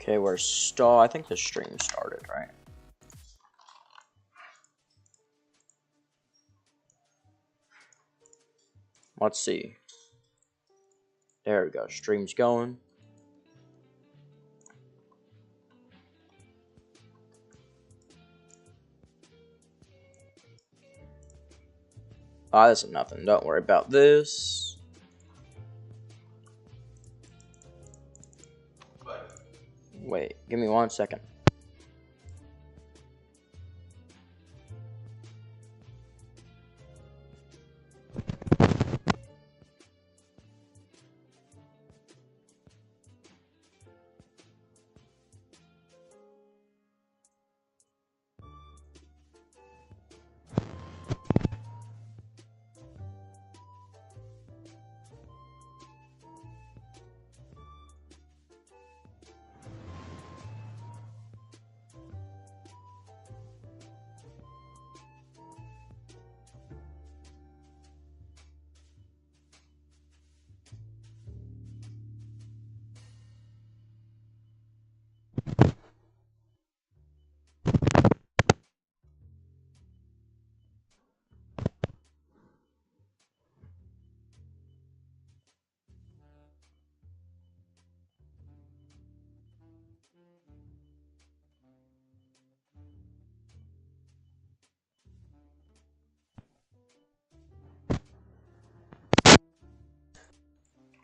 Okay, we're stall. I think the stream started, right? Let's see. There we go. Stream's going. Ah, this is nothing. Don't worry about this. Wait, give me 1 second.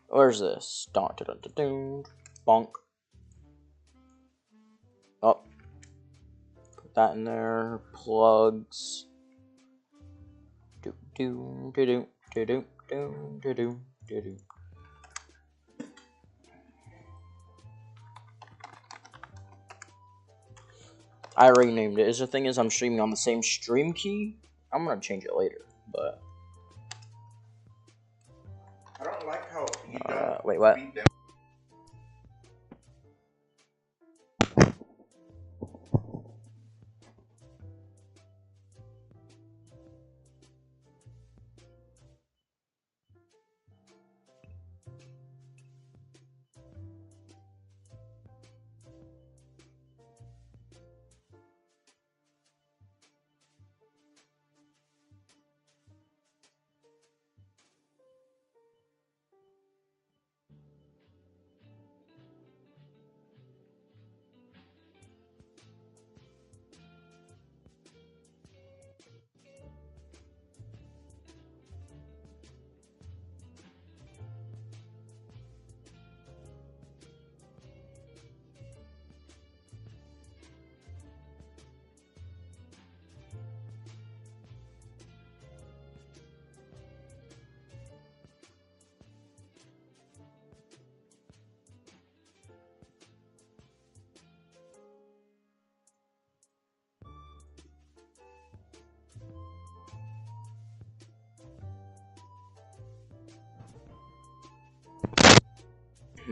Where's this? Dun, dun, dun, dun, dun. Bonk. Oh. Put that in there. Plugs. Do do do do do do do do do do do. I renamed it. The thing is, I'm streaming on the same stream key. I'm gonna change it later, but I don't like how you don't. Wait, what? Beat them.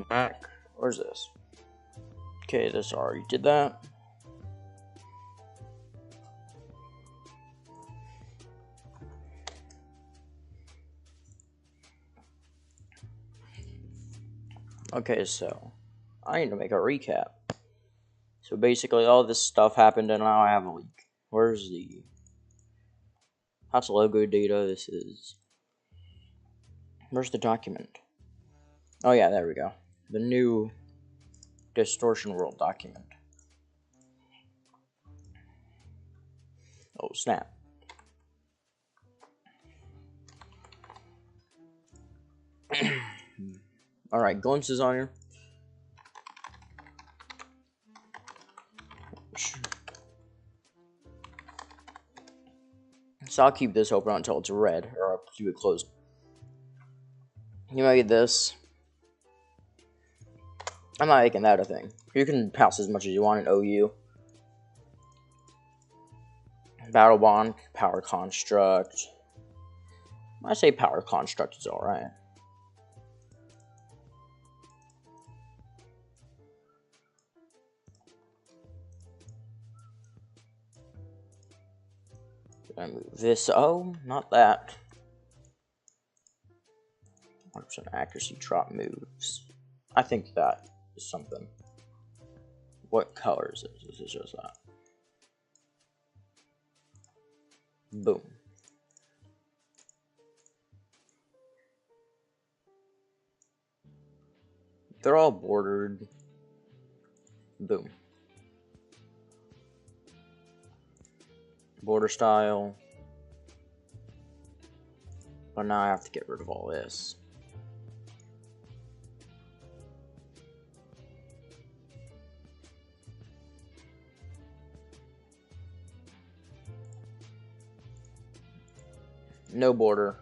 Back. Where's this? Okay, this already did that. Okay, so I need to make a recap. So basically, all this stuff happened, and now I have a leak. Where's the? That's logo data. This is. Where's the document? Oh yeah, there we go. The new distortion world document. Oh snap. Alright, glimpses on here. So I'll keep this open until it's red, or I'll keep it closed. You might get this. I'm not making that a thing. You can pass as much as you want in OU. Battle Bond, Power Construct. I say Power Construct is alright. I move this. Oh, not that. 100% accuracy drop moves. I think that is something. What color is this? This is just that. Boom. They're all bordered. Boom. Border style. But now I have to get rid of all this. No border.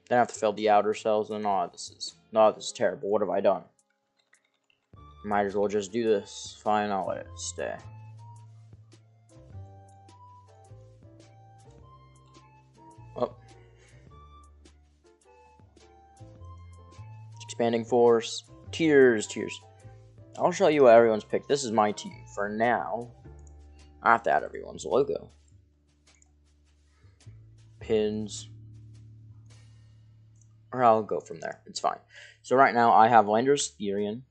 Then I have to fill the outer cells, and this is terrible. What have I done? Might as well just do this. Fine, I'll let it stay. Oh. Expanding force. Tiers. I'll show you what everyone's picked. This is my team. For now, I have to add everyone's logo. Pins. Or I'll go from there. It's fine. So right now, I have Landorus Theorem,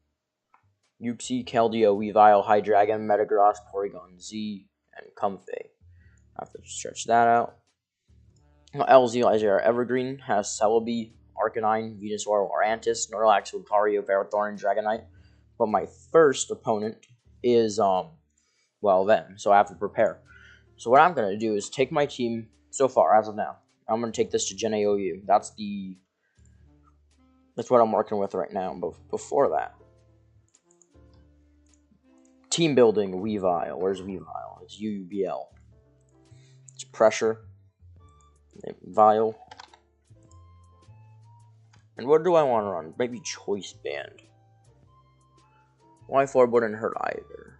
Uxie, Keldeo, Weavile, Hydreigon, Metagross, Porygon Z, and Comfey. I have to stretch that out. LZ Lysair Evergreen has Celebi, Arcanine, Venusaur, Lurantis, Snorlax, Lucario, Ferrothorn, and Dragonite. But my first opponent is, well then, so I have to prepare. So what I'm going to do is take my team so far, as of now. I'm going to take this to Gen AOU. That's what I'm working with right now. But before that, team building, Weavile. Where's Weavile? It's UUBL. It's pressure. Vile. And what do I want to run? Maybe Choice Band. Y4 wouldn't hurt either.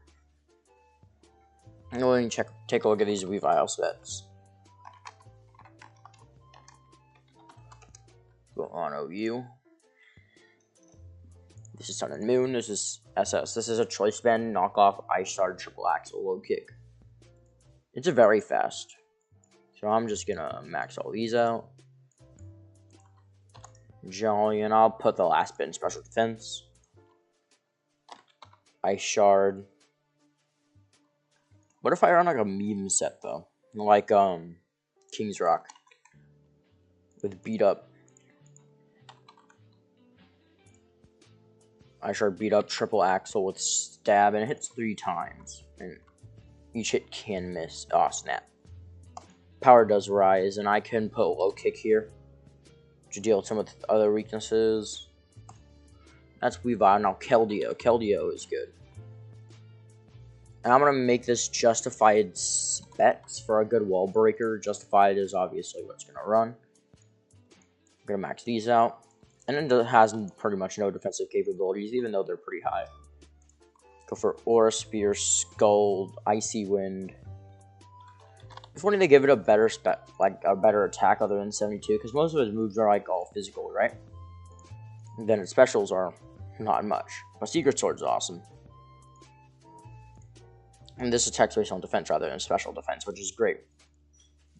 I'm going to take a look at these Weavile sets. Go on OU. This is Sun and Moon. This is SS. This is a Choice Band knockoff Ice Shard Triple Axle Low Kick. It's a very fast. So I'm just gonna max all these out. Jolly, and I'll put the last bit in Special Defense. Ice Shard. What if I run like a meme set though? Like King's Rock. With beat up. Ice Shard beat up Triple Axle with stab, and it hits 3 times. And each hit can miss. Oh snap. Power does rise, and I can put low kick here to deal with some of the other weaknesses. That's Weavile. Now Keldeo. Keldeo is good. And I'm going to make this justified specs for a good wall breaker. Justified is obviously what's going to run. I'm going to max these out. And it has pretty much no defensive capabilities, even though they're pretty high. Go for Aura Spear, Scald, Icy Wind. It's funny they give it a better better attack other than 72, because most of his moves are like all physical, right? And then its specials are not much. But Secret Sword's awesome. And this attacks based on defense rather than special defense, which is great.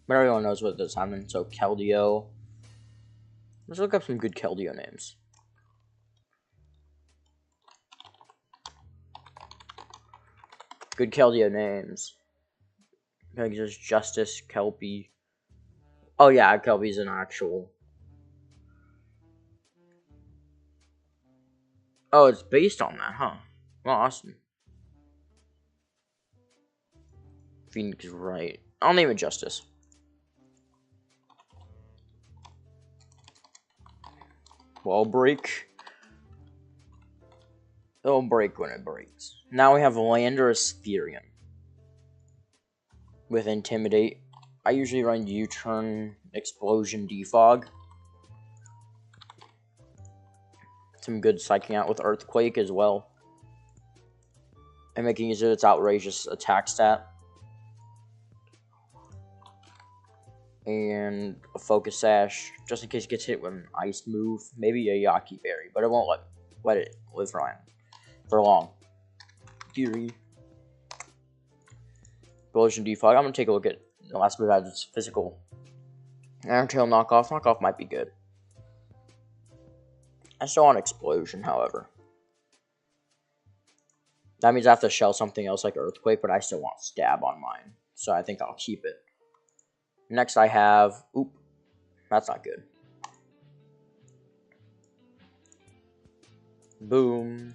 But everyone knows what this happened. So Keldeo. Let's look up some good Keldeo names. Good Keldeo names. Like there's Justice, Kelpie. Oh yeah, Kelpie's an actual. Oh, it's based on that, huh? Well, awesome. Phoenix is right. I'll name it Justice. Wall break. It'll break when it breaks. Now we have Landorus Theorem. With Intimidate. I usually run U-Turn, Explosion, Defog. Some good psyching out with Earthquake as well. And making use of its outrageous attack stat. And a Focus Sash, just in case it gets hit with an ice move. Maybe a Yaki Berry, but it won't let it live for long. Theory. Explosion Defog. I'm going to take a look at the last move as its physical. Iron Tail Knockoff. Knockoff might be good. I still want explosion, however. That means I have to shell something else like earthquake, but I still want stab on mine. So I think I'll keep it. Next I have... Oop. That's not good. Boom.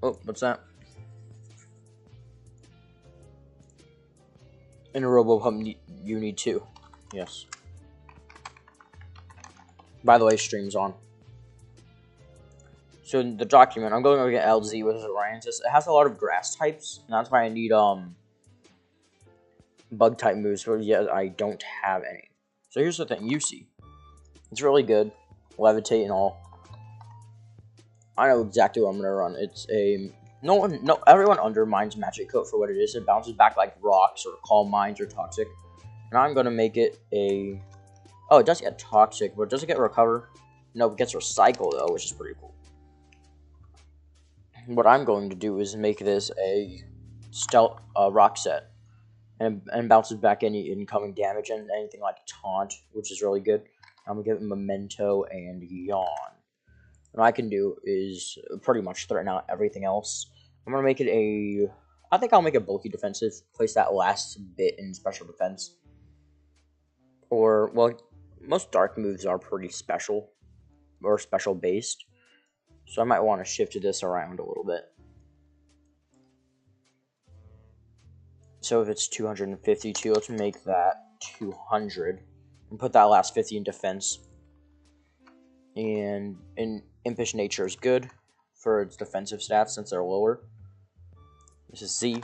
Oh, what's that? In a RoboPump, you need 2. Yes. By the way, stream's on. So in the document, I'm going to get LZ with Orientis. It has a lot of grass types, and that's why I need bug type moves, but yeah, I don't have any. So here's the thing, UC. It's really good. Levitate and all. I know exactly what I'm gonna run. It's a everyone undermines Magic Coat for what it is. It bounces back like rocks or calm minds or toxic. And I'm gonna make it a... Oh, it does get toxic, but does it get recover? No, it gets recycle though, which is pretty cool. What I'm going to do is make this a stealth rock set, and bounces back any incoming damage and anything like taunt, which is really good. I'm gonna give it memento and yawn. What I can do is pretty much threaten out everything else. I'm gonna make it a... I think I'll make it bulky defensive. Place that last bit in special defense. Or, well, most dark moves are pretty special. Or special based. So I might want to shift this around a little bit. So if it's 252, let's make that 200. And put that last 50 in defense. And Impish Nature is good for its defensive stats since they're lower. This is Z.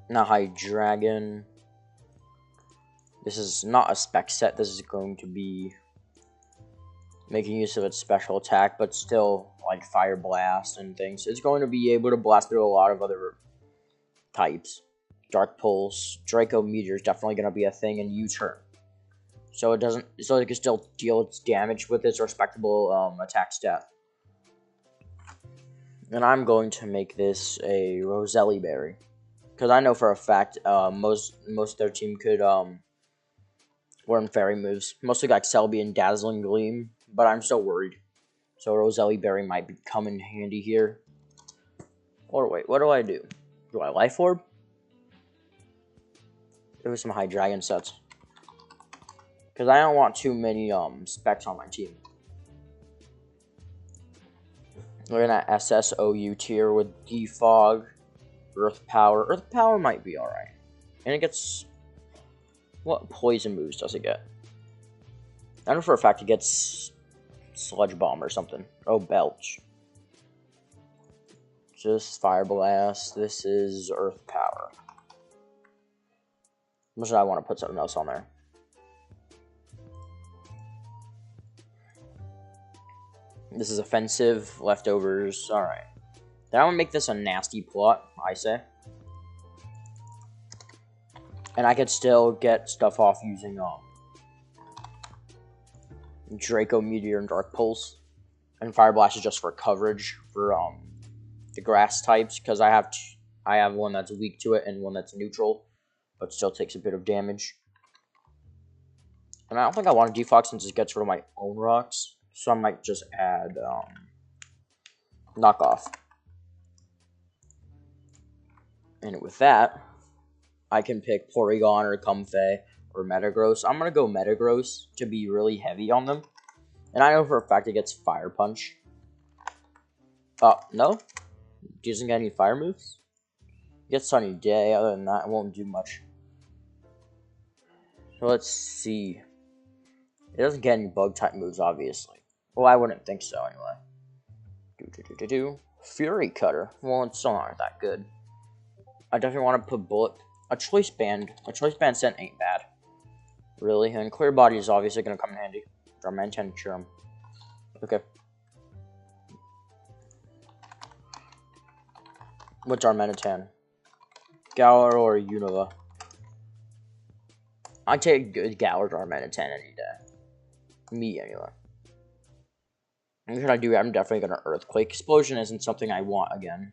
Now High Dragon. This is not a spec set. This is going to be making use of its special attack, but still like Fire Blast and things. It's going to be able to blast through a lot of other types. Dark Pulse, Draco Meteor is definitely going to be a thing in U-turn. So it doesn't, so it can still deal its damage with its respectable attack stat. And I'm going to make this a Roselli Berry, because I know for a fact most of their team could learn fairy moves, mostly like Selby and Dazzling Gleam, but I'm still worried. So Roselli Berry might come in handy here. Or wait, what do I do? Do I Life Orb? There was some High Dragon sets. Because I don't want too many specs on my team. We're gonna SSOU tier with Defog, Earth Power. Earth Power might be alright. And it gets... What poison moves does it get? I know for a fact it gets Sludge Bomb or something. Oh, Belch. Just Fire Blast. This is Earth Power. Unless I want to put something else on there. This is offensive, leftovers, alright. Then I'm gonna make this a nasty plot, I say. And I could still get stuff off using Draco Meteor and Dark Pulse. And Fire Blast is just for coverage for the grass types, because I have one that's weak to it and one that's neutral, but still takes a bit of damage. And I don't think I want to defog since it gets rid of my own rocks. So I might just add knockoff. And with that, I can pick Porygon or Comfey or Metagross. I'm going to go Metagross to be really heavy on them. And I know for a fact it gets Fire Punch. No? It doesn't get any fire moves? It gets Sunny Day. Other than that, it won't do much. So let's see. It doesn't get any bug type moves, obviously. Well, I wouldn't think so, anyway. Fury Cutter. Well, it's still not that good. I definitely want to put Bullet. A Choice Band. A Choice Band scent ain't bad. Really. And Clear Body is obviously going to come in handy. Darmanitan Cherum. Okay. What's Darmanitan? Galar or Unova? I take good Galar Darmanitan any day. Me, anyway. I'm definitely going to Earthquake. Explosion isn't something I want again.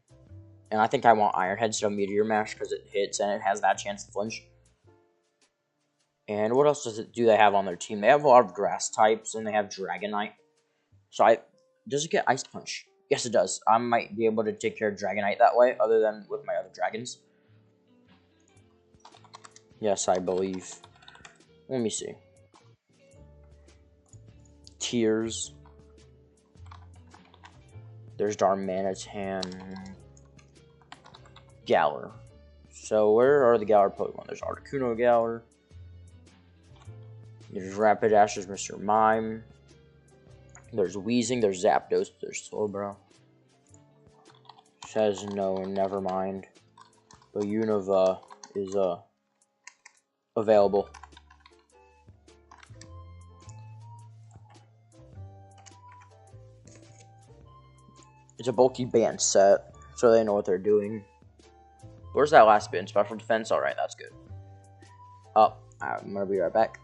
And I think I want Iron Head instead of Meteor Mash because it hits and it has that chance to flinch. And what else do they have on their team? They have a lot of grass types and they have Dragonite. So does it get Ice Punch? Yes, it does. I might be able to take care of Dragonite that way, other than with my other dragons. Yes, I believe. Let me see. Tears. There's Darmanitan. Galar. So where are the Galar Pokemon? There's Articuno Galar. There's Rapidash. There's Mr. Mime. There's Weezing. There's Zapdos. There's Slowbro. Says no, never mind. But Unova is available. It's a bulky band set, so they know what they're doing. Where's that last bit in special defense? Alright, that's good. Oh, I'm gonna be right back.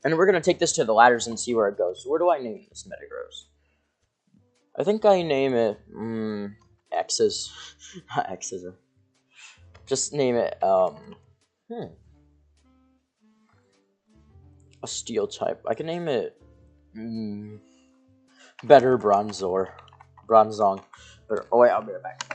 And we're going to take this to the ladders and see where it goes. So where do I name this Metagross? I think I name it... X's. Not X's. Just name it... a steel type. I can name it... Better Bronzor. Bronzong. Oh wait, I'll be right back.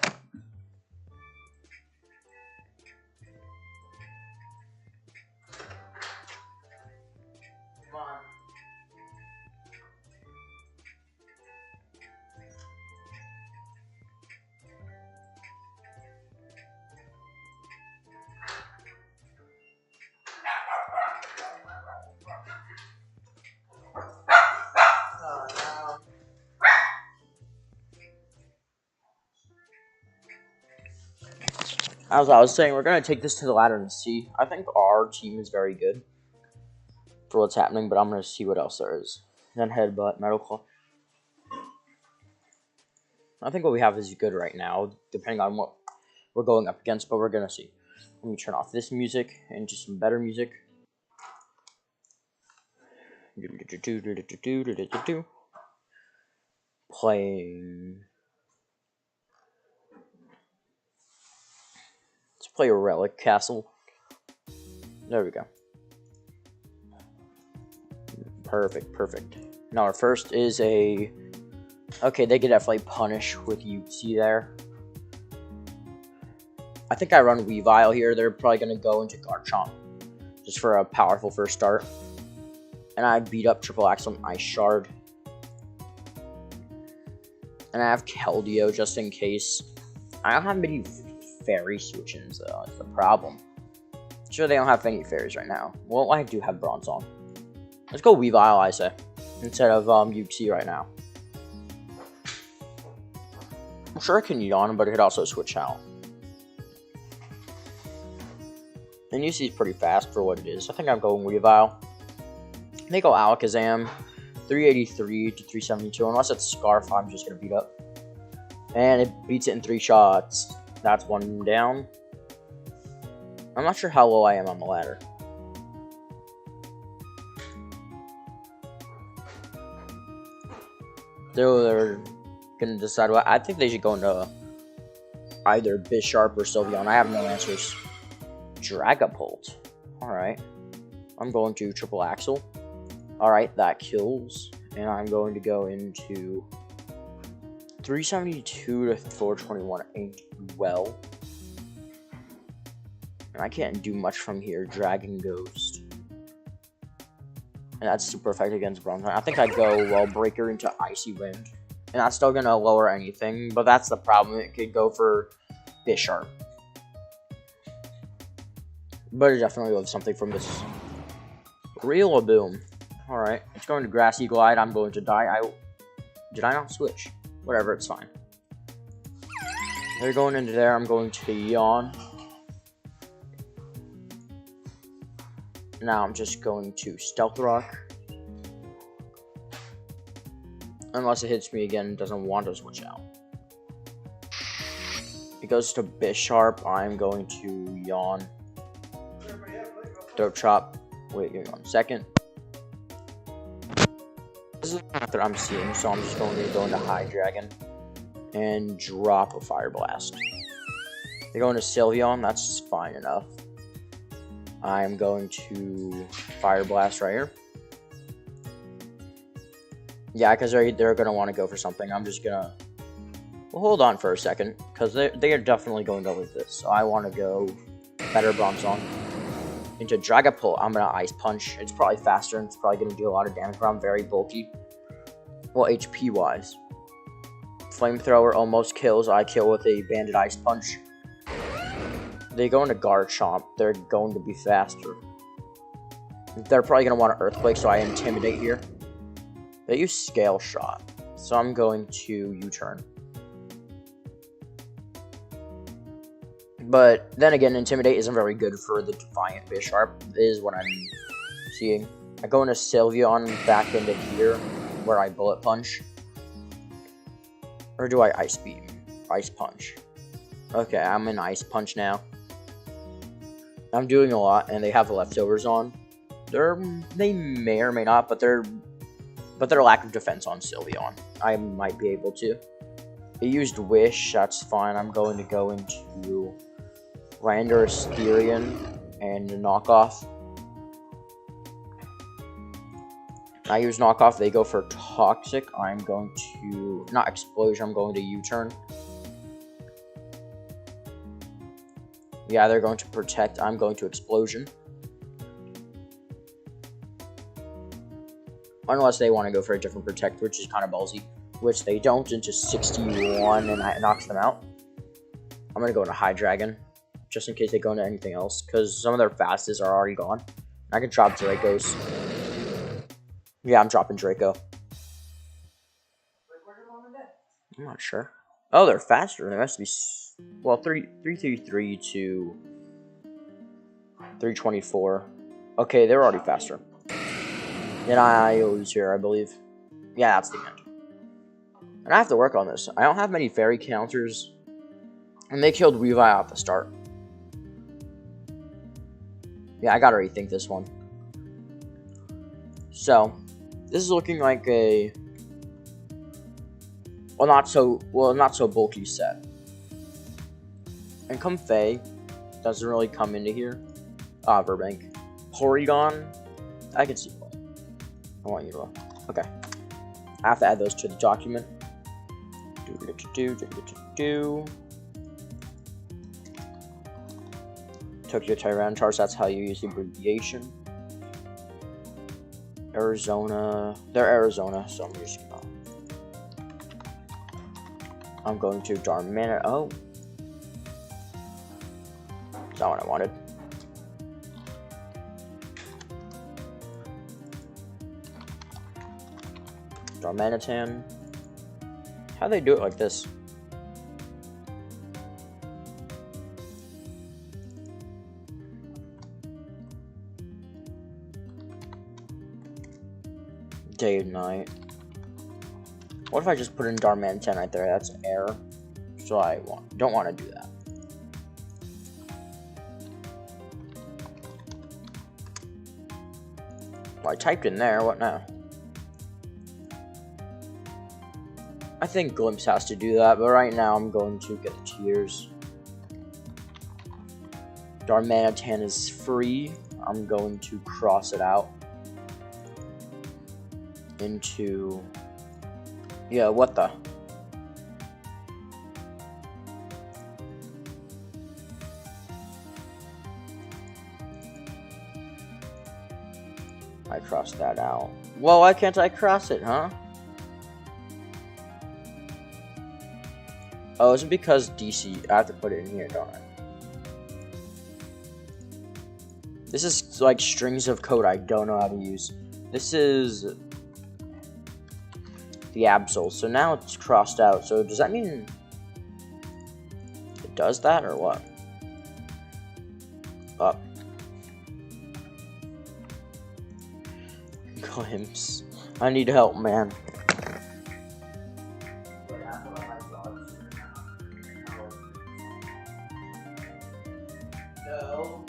As I was saying, we're going to take this to the ladder and see. I think our team is very good for what's happening, but I'm going to see what else there is. Then Headbutt, Metal Claw. I think what we have is good right now, depending on what we're going up against, but we're going to see. Let me turn off this music and just some better music. Playing... Let's play a Relic Castle. There we go. Perfect, perfect. Now our first is a... Okay, they could definitely punish with UC there. I think I run Weavile here. They're probably going to go into Garchomp. Just for a powerful first start. And I beat up Triple Axe on Ice Shard. And I have Keldeo just in case. I don't have many fairy switch-ins though, that's the problem. Sure, they don't have any fairies right now. Well, I do have Bronzong. Let's go Weavile, I say, instead of UC right now. I'm sure I can yawn, but it could also switch out. And UC is pretty fast for what it is. I think I'm going Weavile. They go Alakazam, 383 to 372. Unless it's Scarf, I'm just gonna beat up. And it beats it in 3 shots. That's one down. I'm not sure how low I am on the ladder. They're gonna decide what. I think they should go into either Bisharp or Sylveon. I have no answers. Dragapult. Alright. I'm going to Triple Axle. Alright, that kills. And I'm going to go into 372 to 421 ain't well. And I can't do much from here. Dragon Ghost. And that's super effective against Bronzong. I think I'd go Wall Breaker into Icy Wind. And that's still going to lower anything. But that's the problem. It could go for Bisharp. But it definitely loves something from this. Rillaboom. Alright. It's going to Grassy Glide. I'm going to die. Did I not switch? Whatever, it's fine. They're going into there. I'm going to Yawn. Now I'm just going to Stealth Rock. Unless it hits me again, it doesn't want to switch out. It goes to Bisharp. I'm going to Yawn. Dope Chop. Wait, give me 1 second. This is the path that I'm seeing, so I'm just going to go into High Dragon and drop a Fire Blast. They're going to Sylveon, that's fine enough. I'm going to Fire Blast right here. Yeah, because they're going to want to go for something. I'm just going to... Well, hold on for a second, because they are definitely going to go with this. So I want to go Better Bronzong. Into Dragapult, I'm going to Ice Punch. It's probably faster, and it's probably going to do a lot of damage, but I'm very bulky. Well, HP-wise. Flamethrower almost kills. I kill with a Banded Ice Punch. They go into Garchomp. They're going to be faster. They're probably going to want an Earthquake, so I Intimidate here. They use Scale Shot, so I'm going to U-turn. But then again, Intimidate isn't very good for the Defiant Bisharp, is what I'm seeing. I go into Sylveon back into here, where I Bullet Punch. Or do I Ice Beam? Ice Punch. Okay, I'm in Ice Punch now. I'm doing a lot, and they have leftovers on. They may or may not, but their lack of defense on Sylveon, I might be able to. It used Wish, that's fine. I'm going to go into Landorus Theorem and Knockoff. I use Knockoff, they go for Toxic. I'm going to, not Explosion, I'm going to U-turn. Yeah, they're going to Protect, I'm going to Explosion. Unless they want to go for a different Protect, which is kind of ballsy. Which they don't, into 61, and that knocks them out. I'm going to go into High Dragon, just in case they go into anything else, because some of their fastest are already gone. I can drop Dracos. Yeah, I'm dropping Draco. I'm not sure. Oh, they're faster. They must be... Well, 333 to 324. Okay, they're already faster. And I lose here, I believe. Yeah, that's the end. And I have to work on this. I don't have many fairy counters. And they killed Weavile at the start. Yeah, I gotta rethink this one. So, this is looking like a... not so bulky set. And Comfey doesn't really come into here. Burbank. Porygon, I can see why. I want you to... Okay. I have to add those to the document. Tokyo Tyranitar, that's how you use the abbreviation. Arizona, they're Arizona, so I'm just gonna... I'm going to Darmanitan. Oh, that's not what I wanted. Darmanitan. How do they do it like this? Day and night. What if I just put in Darmanitan right there? That's an error. So I don't want to do that. Well, I typed in there. What now? I think Glimpse has to do that, but right now I'm going to get the tiers. Darmanitan is free. I'm going to cross it out into... Yeah, what the? I crossed that out. Well, why can't I cross it, huh? Oh, is it because DC? I have to put it in here, don't I? This is like strings of code I don't know how to use. This is the Absol. So now it's crossed out. So does that mean it does that or what? Up. Glimpse. I need help, man. No,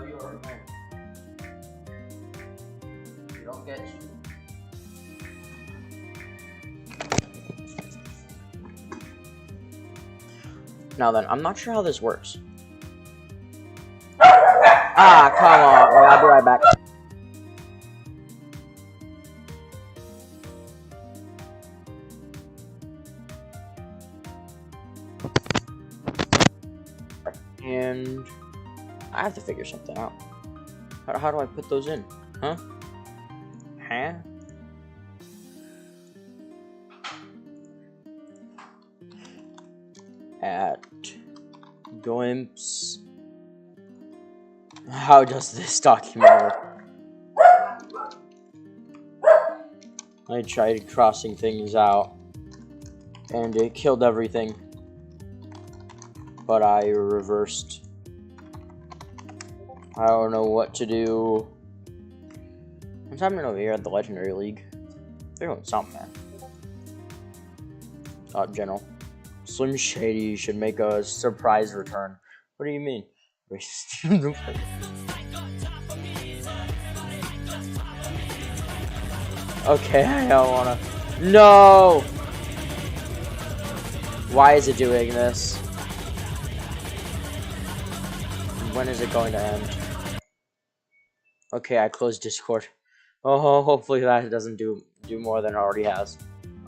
you're right. You don't get you. Now then, I'm not sure how this works. Ah, come on. Well, I'll be right back. And I have to figure something out. How do I put those in? Huh? At glimpse. How does this document work? I tried crossing things out and it killed everything, but I reversed. I don't know what to do. What's happening over here at the Legendary League? They're doing something, man. General. Slim Shady should make a surprise return. What do you mean? Okay, I don't wanna. No! Why is it doing this? When is it going to end? Okay, I closed Discord. Oh, hopefully that doesn't do more than it already has.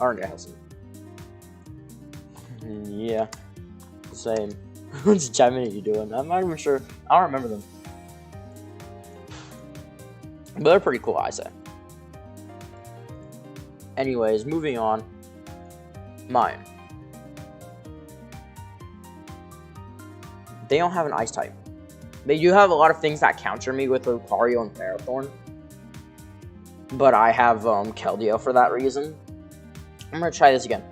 Already hasn't. Yeah, same. What's Gemini doing? I'm not even sure. I don't remember them. But they're pretty cool, I say. Anyways, moving on. Mine. They don't have an ice type. They do have a lot of things that counter me with Lucario and Ferrothorn. But I have Keldeo for that reason. I'm going to try this again.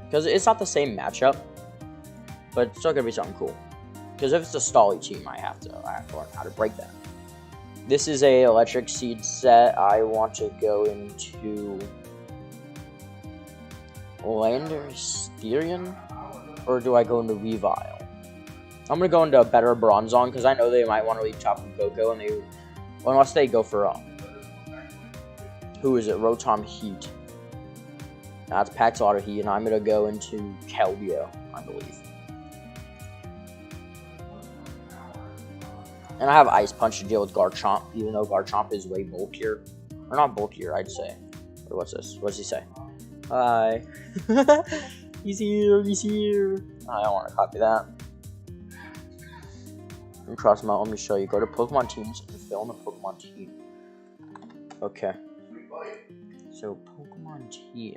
Because it's not the same matchup. But it's still going to be something cool. Because if it's a Stally team, I have to learn how to break that. This is a Electric Seed set. I want to go into Landorus Theorem, or do I go into Weavile? I'm gonna go into a better Bronzong because I know they might want to leave Tapu Koko, and unless they go for who is it? Rotom Heat. That's packs a lot of heat, and I'm gonna go into Keldeo, I believe. And I have Ice Punch to deal with Garchomp, even though Garchomp is way bulkier. Or not bulkier, I'd say. Or what's this? What does he say? Hi. He's here. I don't want to copy that. And cross them out. Let me show you. Go to Pokemon Teams and fill in the Pokemon team. Okay. So, Pokemon Team.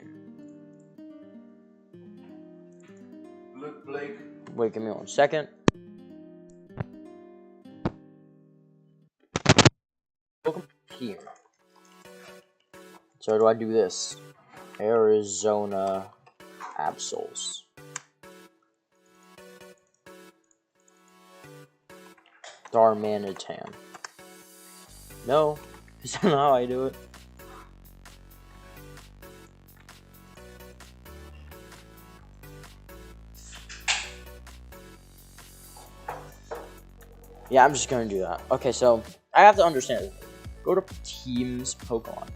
Look, Blake. Wait, give me 1 second. Pokemon Team. So, do I do this? Arizona Absols. Darmanitan. No, is that not how I do it? Yeah, I'm just gonna do that. Okay, so I have to understand. Go to Teams Pokemon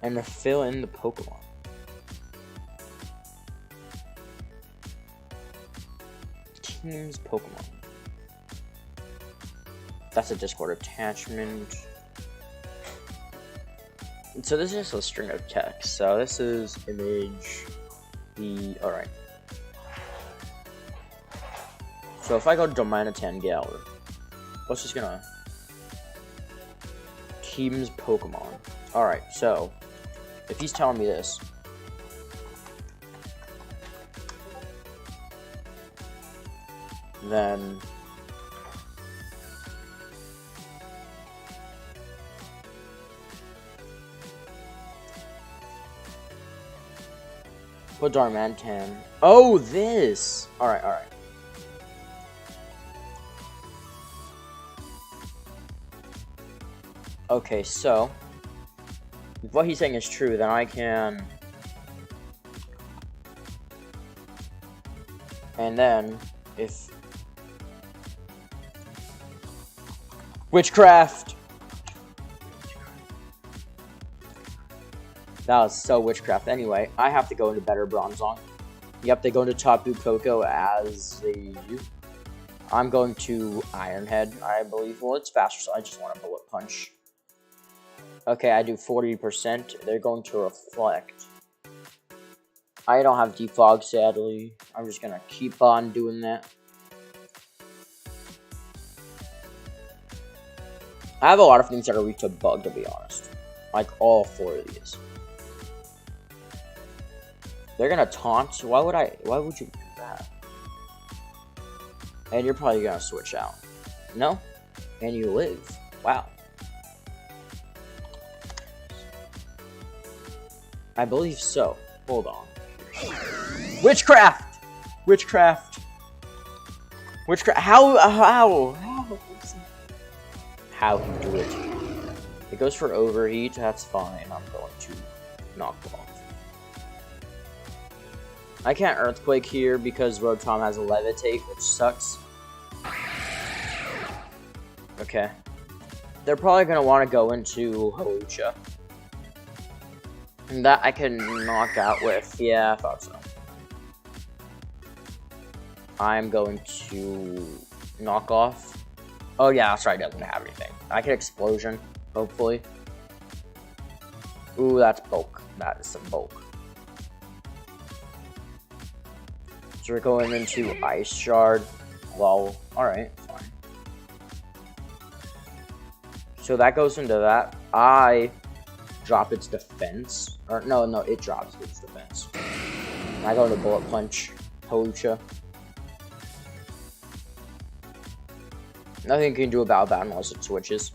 and fill in the Pokemon. Teams Pokemon. That's a Discord attachment. So this is just a string of text. So this is image. Alright. So if I go to Darmanitan Gallery, what's just gonna Teams Pokemon. Alright, so if he's telling me this, then put Darmanitan. Oh, this! Alright. Okay, so if what he's saying is true, then I can. And then if witchcraft. That was so witchcraft. Anyway, I have to go into better Bronzong. Yep, they go into Tapu Koko as they do. I'm going to Ironhead, I believe. Well, it's faster, so I just want a Bullet Punch. Okay, I do 40%. They're going to Reflect. I don't have Defog, sadly. I'm just gonna keep on doing that. I have a lot of things that are weak to Bug, to be honest. Like, all 4 of these. They're gonna taunt. Why would you do that? And you're probably gonna switch out. No? And you live. Wow. I believe so. Hold on. Witchcraft! Witchcraft! Witchcraft. How he do it? It goes for Overheat. That's fine. I'm going to knock off. I can't Earthquake here because Rotom has a Levitate, which sucks. Okay. They're probably going to want to go into Hawlucha. And that I can knock out with. Yeah, I thought so. I'm going to knock off. Oh yeah, that's right, it doesn't have anything. I can Explosion, hopefully. Ooh, that's bulk. That is some bulk. So we're going into Ice Shard. Well, alright, fine. So that goes into that. I drop its defense. Or no, it drops its defense. I go into Bullet Punch. Hawlucha. Nothing you can do about that unless it switches.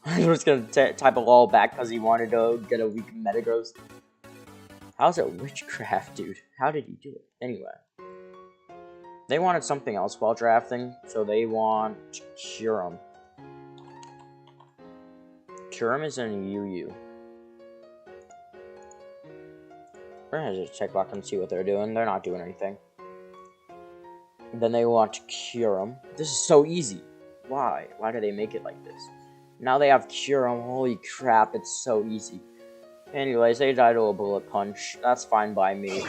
I was gonna type a lol back because he wanted to get a weak Metagross. How's it Witchcraft, dude? How did he do it? Anyway. They wanted something else while drafting, so they want Kyurem. Kyurem is in UU. We're gonna just check back and see what they're doing. They're not doing anything. Then they want Kyurem. This is so easy. Why? Why do they make it like this? Now they have Kyurem. Holy crap, it's so easy. Anyways, they die to a Bullet Punch. That's fine by me.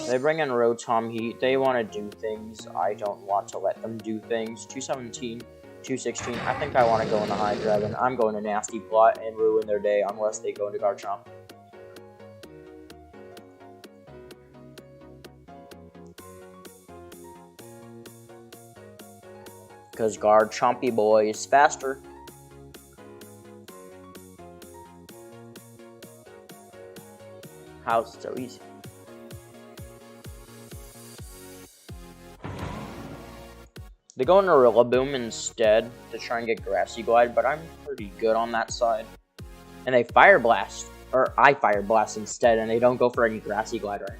They bring in Rotom Heat. They want to do things. I don't want to let them do things. 217, 216. I think I want to go into High Dragon. I'm going to Nasty Plot and ruin their day unless they go into Garchomp. Because Garchompy boy is faster. How's it so easy? They go into Rillaboom instead to try and get Grassy Glide, but I'm pretty good on that side. And they Fire Blast. Or I Fire Blast instead, and they don't go for any Grassy Glide or anything.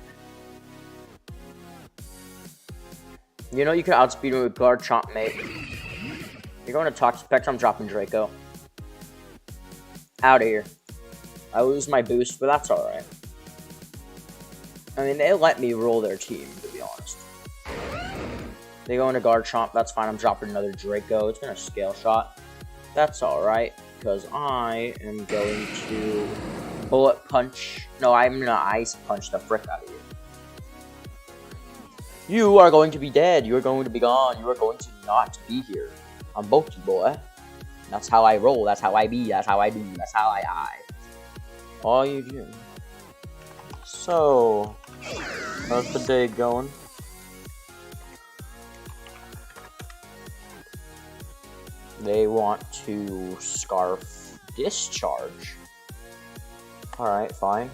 You know you can outspeed him with Garchomp, mate. You're going to Toxic Peck, I'm dropping Draco. Out of here. I lose my boost, but that's alright. I mean, they let me roll their team, to be honest. They go into Garchomp, that's fine, I'm dropping another Draco. It's gonna Scale Shot. That's alright, because I am going to Bullet Punch. No, I'm gonna Ice Punch the frick out of you. You are going to be dead. You are going to be gone. You are going to not be here. I'm bulky, boy. That's how I roll. That's how I be. That's how I do. That's how I. All you do. So, how's the day going? They want to Scarf Discharge. Alright, fine.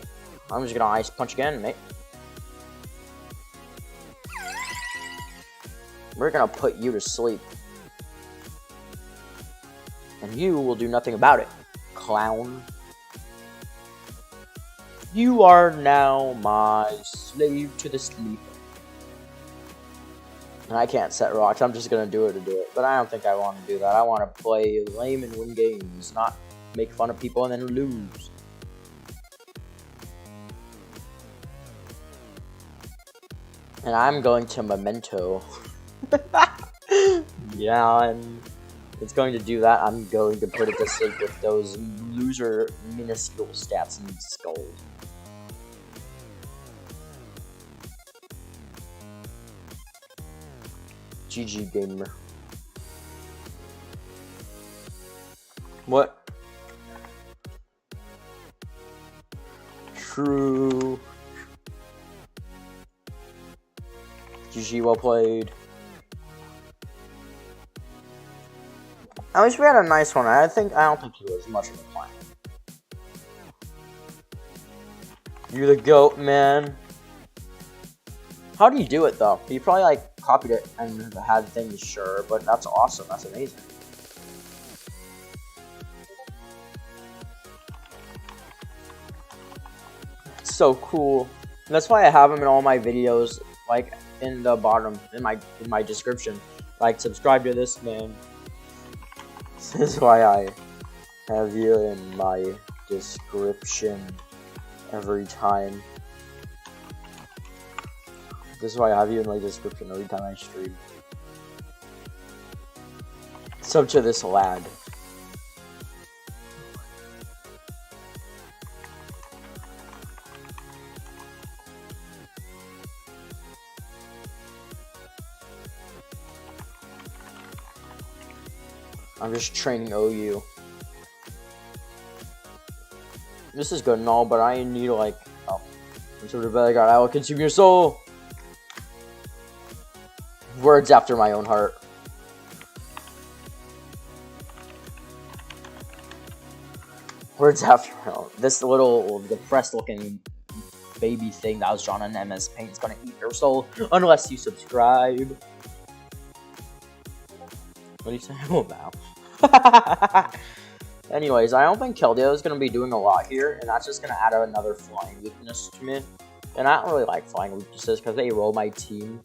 I'm just gonna Ice Punch again, mate. We're gonna put you to sleep. And you will do nothing about it, clown. You are now my slave to the sleep. And I can't set rocks. I'm just gonna do it to do it. But I don't think I want to do that. I want to play lame and win games, not make fun of people and then lose. And I'm going to Memento. Yeah, and it's going to do that. I'm going to put it to sleep with those loser minuscule stats and skulls. GG gamer. What? True. GG, well played. I wish we had a nice one. I don't think he was much of a plan. You're the GOAT, man. How do you do it though? You probably like copied it and had things, sure, but that's awesome. That's amazing. It's so cool. And that's why I have them in all my videos, like in the bottom in my description. Like, subscribe to this man. This is why I have you in my description every time. This is why I have you in my description every time I stream. Sub to this lad. I'm just training OU. This is good and all, but I need to like, oh, sort of bad guy. I will consume your soul. Words after my own heart. Words after my own. This little depressed looking baby thing that was drawn on MS Paint is gonna eat your soul unless you subscribe. What do you say? Oh, wow. Anyways, I don't think Keldeo is going to be doing a lot here, and that's just going to add another flying weakness to me. And I don't really like flying weaknesses because they roll my team.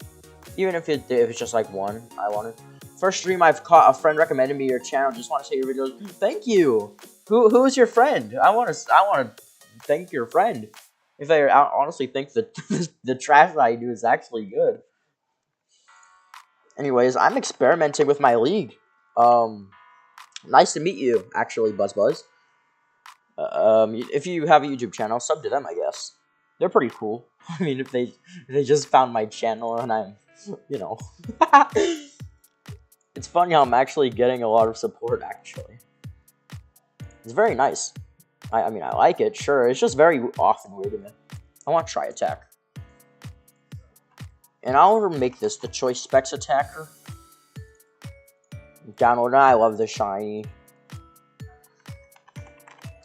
Even if it's just like one, I want it. First stream I've caught, a friend recommended me your channel. Just want to say your videos. Thank you. Who is your friend? I want to thank your friend. If I honestly think that the trash that I do is actually good. Anyways, I'm experimenting with my league. Nice to meet you, actually, Buzz. If you have a YouTube channel, sub to them, I guess. They're pretty cool. I mean, if they just found my channel and I'm, you know. It's funny how I'm actually getting a lot of support, actually. It's very nice. I mean, I like it, sure. It's just very often weird to me. I want to try attack. And I'll make this the choice specs attacker. Download it. I love the shiny.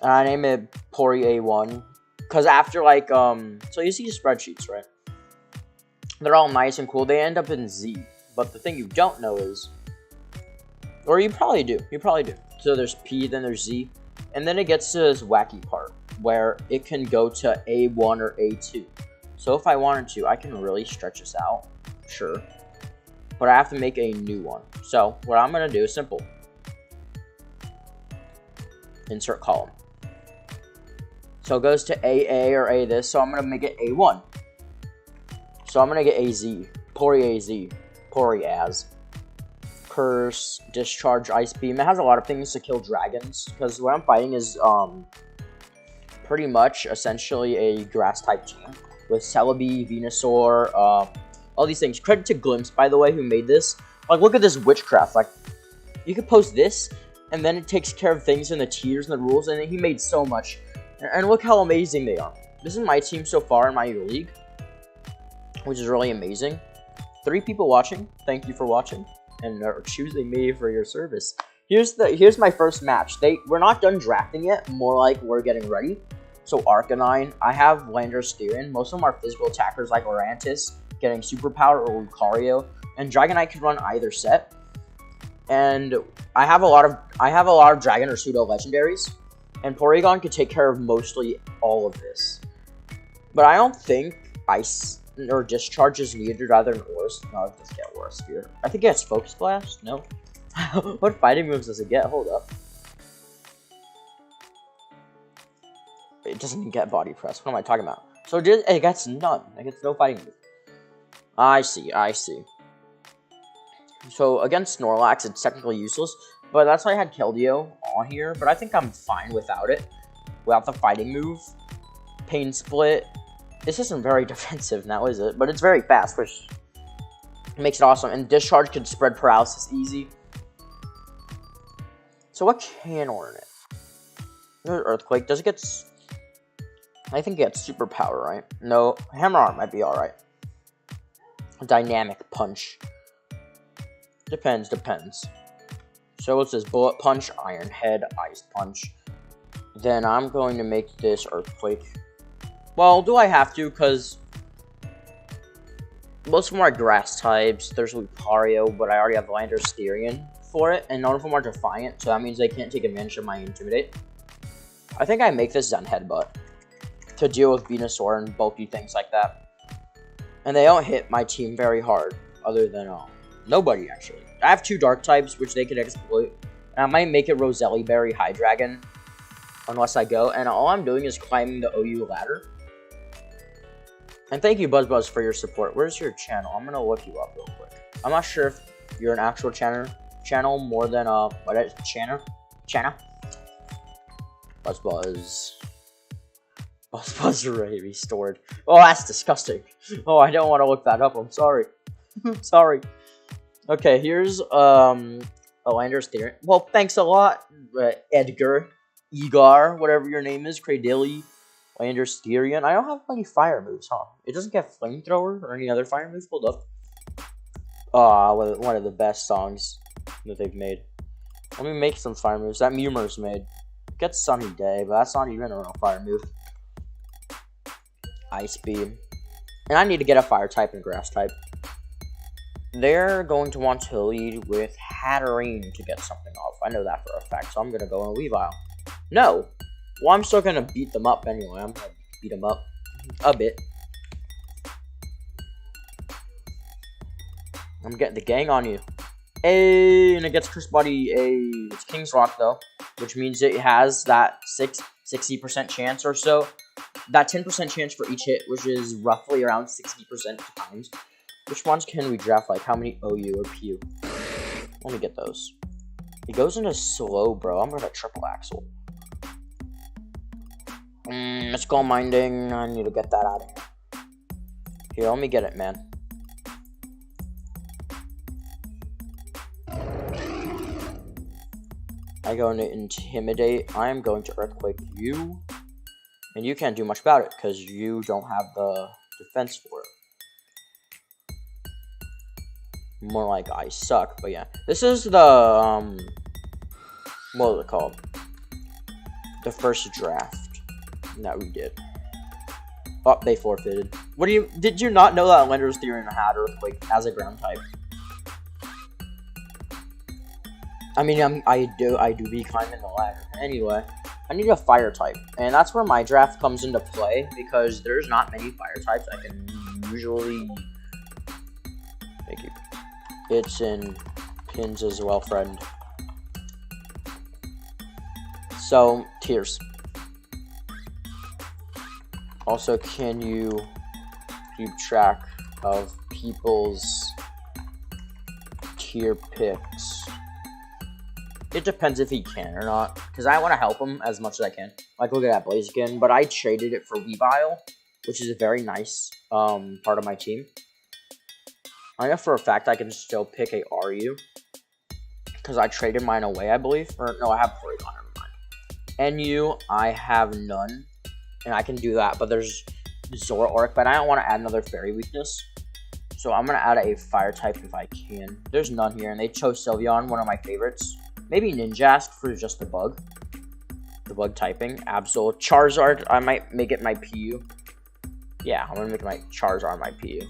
And I name it Pori A1. Because after, like, so you see spreadsheets, right? They're all nice and cool. They end up in Z. But the thing you don't know is, or you probably do. So there's P, then there's Z. And then it gets to this wacky part where it can go to A1 or A2. So if I wanted to, I can really stretch this out. Sure. But I have to make a new one. So what I'm going to do is simple. Insert column. So it goes to AA or A this. So I'm going to make it A1. So I'm going to get AZ. Pori AZ. Pori Az. Curse. Discharge Ice Beam. It has a lot of things to kill dragons. Because what I'm fighting is pretty much essentially a grass type team. With Celebi, Venusaur, all these things. Credit to Glimpse, by the way, who made this. Like, look at this witchcraft. Like, you could post this, and then it takes care of things in the tiers and the rules, and he made so much. And look how amazing they are. This is my team so far in my league, which is really amazing. 3 people watching. Thank you for watching and choosing me for your service. Here's my first match. We're not done drafting yet. More like we're getting ready. So Arcanine, I have Landorus Theorem. Most of them are physical attackers like Orantis, getting superpower, or Lucario, and Dragonite can run either set. And I have a lot of Dragon or Pseudo legendaries, and Porygon could take care of mostly all of this. But I don't think or discharge is needed rather than Aura. No, it doesn't get Aura Sphere. I think it gets Focus Blast. No. What fighting moves does it get? Hold up. It doesn't even get Body Press. What am I talking about? So it gets none. It gets no fighting move. I see. So against Snorlax, it's technically useless, but that's why I had Keldeo on here. But I think I'm fine without it, without the fighting move. Pain Split. This isn't very defensive now, is it? But it's very fast, which makes it awesome. And Discharge can spread Paralysis easy. So what can earn it? Earthquake. Does it get... I think it gets Superpower, right? No. Hammer Arm might be alright. Dynamic Punch. Depends. So what's this? Bullet Punch, Iron Head, Ice Punch. Then I'm going to make this Earthquake. Well, do I have to? Because most of them are Grass types. There's Lucario, but I already have Landorus Theorem for it. And none of them are Defiant, so that means they can't take advantage of my Intimidate. I think I make this Zen Headbutt to deal with Venusaur and bulky things like that. And they don't hit my team very hard, other than nobody actually. I have 2 Dark types, which they could exploit. And I might make it Roselli Berry Hydreigon, unless I go. And all I'm doing is climbing the OU ladder. And thank you, BuzzBuzz, for your support. Where's your channel? I'm gonna look you up real quick. I'm not sure if you're an actual channel more than what is it? Channel? BuzzBuzz. BuzzBuzz already restored. Oh, that's disgusting. Oh, I don't want to look that up. I'm sorry. Sorry. Okay, here's a Landorus Theorem. Well, thanks a lot, Edgar, whatever your name is, Cradilly, Landorus Theorem. I don't have any fire moves, huh? It doesn't get Flamethrower or any other fire moves. Hold up. One of the best songs that they've made. Let me make some fire moves. That Mewmer's made. It gets Sunny Day, but that's not even a real fire move. Ice Beam. And I need to get a fire type and grass type. They're going to want to lead with Hatterene to get something off. I know that for a fact, so I'm going to go in Weavile. No! Well, I'm still going to beat them up anyway. I'm going to beat them up a bit. I'm getting the gang on you. Hey, and it gets Curse Buddy. It's King's Rock, though, which means it has that 60% chance or so. That 10% chance for each hit, which is roughly around 60% times. Which ones can we draft? Like, how many OU or PU? Let me get those. He goes into slow, bro. I'm going to triple axle. Let's go minding. I need to get that out of here. Here, let me get it, man. I go into Intimidate. I am going to Earthquake you. And you can't do much about it, because you don't have the defense for it. More like I suck, but yeah. This is the, what was it called? The first draft that we did. Oh, they forfeited. Did you not know that Landorus Theorem had Earthquake as a ground type? I mean, I do be climbing the ladder. Anyway, I need a fire type, and that's where my draft comes into play, because there's not many fire types I can usually... Thank you. It's in pins as well, friend. So, tiers. Also, can you keep track of people's tier picks? It depends if he can or not, because I want to help him as much as I can. Like, look at that Blaziken, but I traded it for Weavile, which is a very nice part of my team. I know for a fact I can still pick a RU, because I traded mine away, I believe. Or, no, I have Porygon, never mind. NU, I have none, and I can do that, but there's Zoroark, but I don't want to add another Fairy weakness. So I'm going to add a Fire type if I can. There's none here, and they chose Sylveon, one of my favorites. Maybe Ninjask for just the bug. The bug typing. Absol. Charizard, I might make it my PU. Yeah, I'm going to make my Charizard my PU.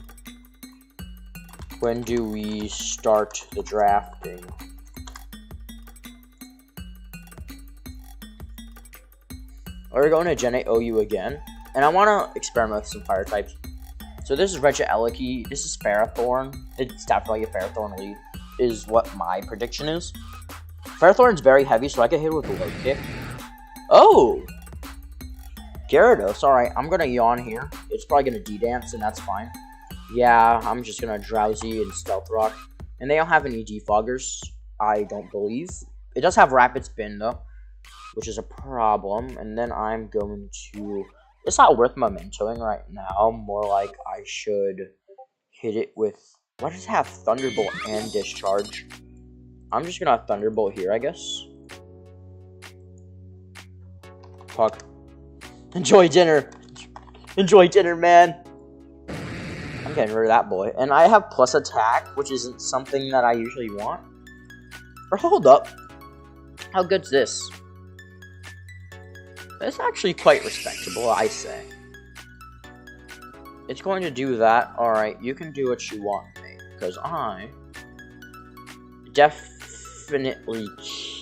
When do we start the drafting? We're going to Gen 8 OU again. And I want to experiment with some fire types. So this is Regieleki. This is Ferrothorn. It's definitely a Ferrothorn lead, is what my prediction is. Ferrothorn's very heavy, so I get hit with a low kick. Oh! Gyarados. Alright, I'm gonna yawn here. It's probably gonna D-dance, and that's fine. Yeah, I'm just gonna Drowsy and Stealth Rock. And they don't have any Defoggers, I don't believe. It does have Rapid Spin, though, which is a problem. And then I'm going to... It's not worth mementoing right now. More like I should hit it with... Why does it have Thunderbolt and Discharge? I'm just gonna Thunderbolt here, I guess. Fuck. Enjoy dinner. Enjoy dinner, man. I'm getting rid of that boy. And I have plus attack, which isn't something that I usually want. Or hold up. How good's this? It's actually quite respectable, I say. It's going to do that. Alright, you can do what you want, mate. Because I definitely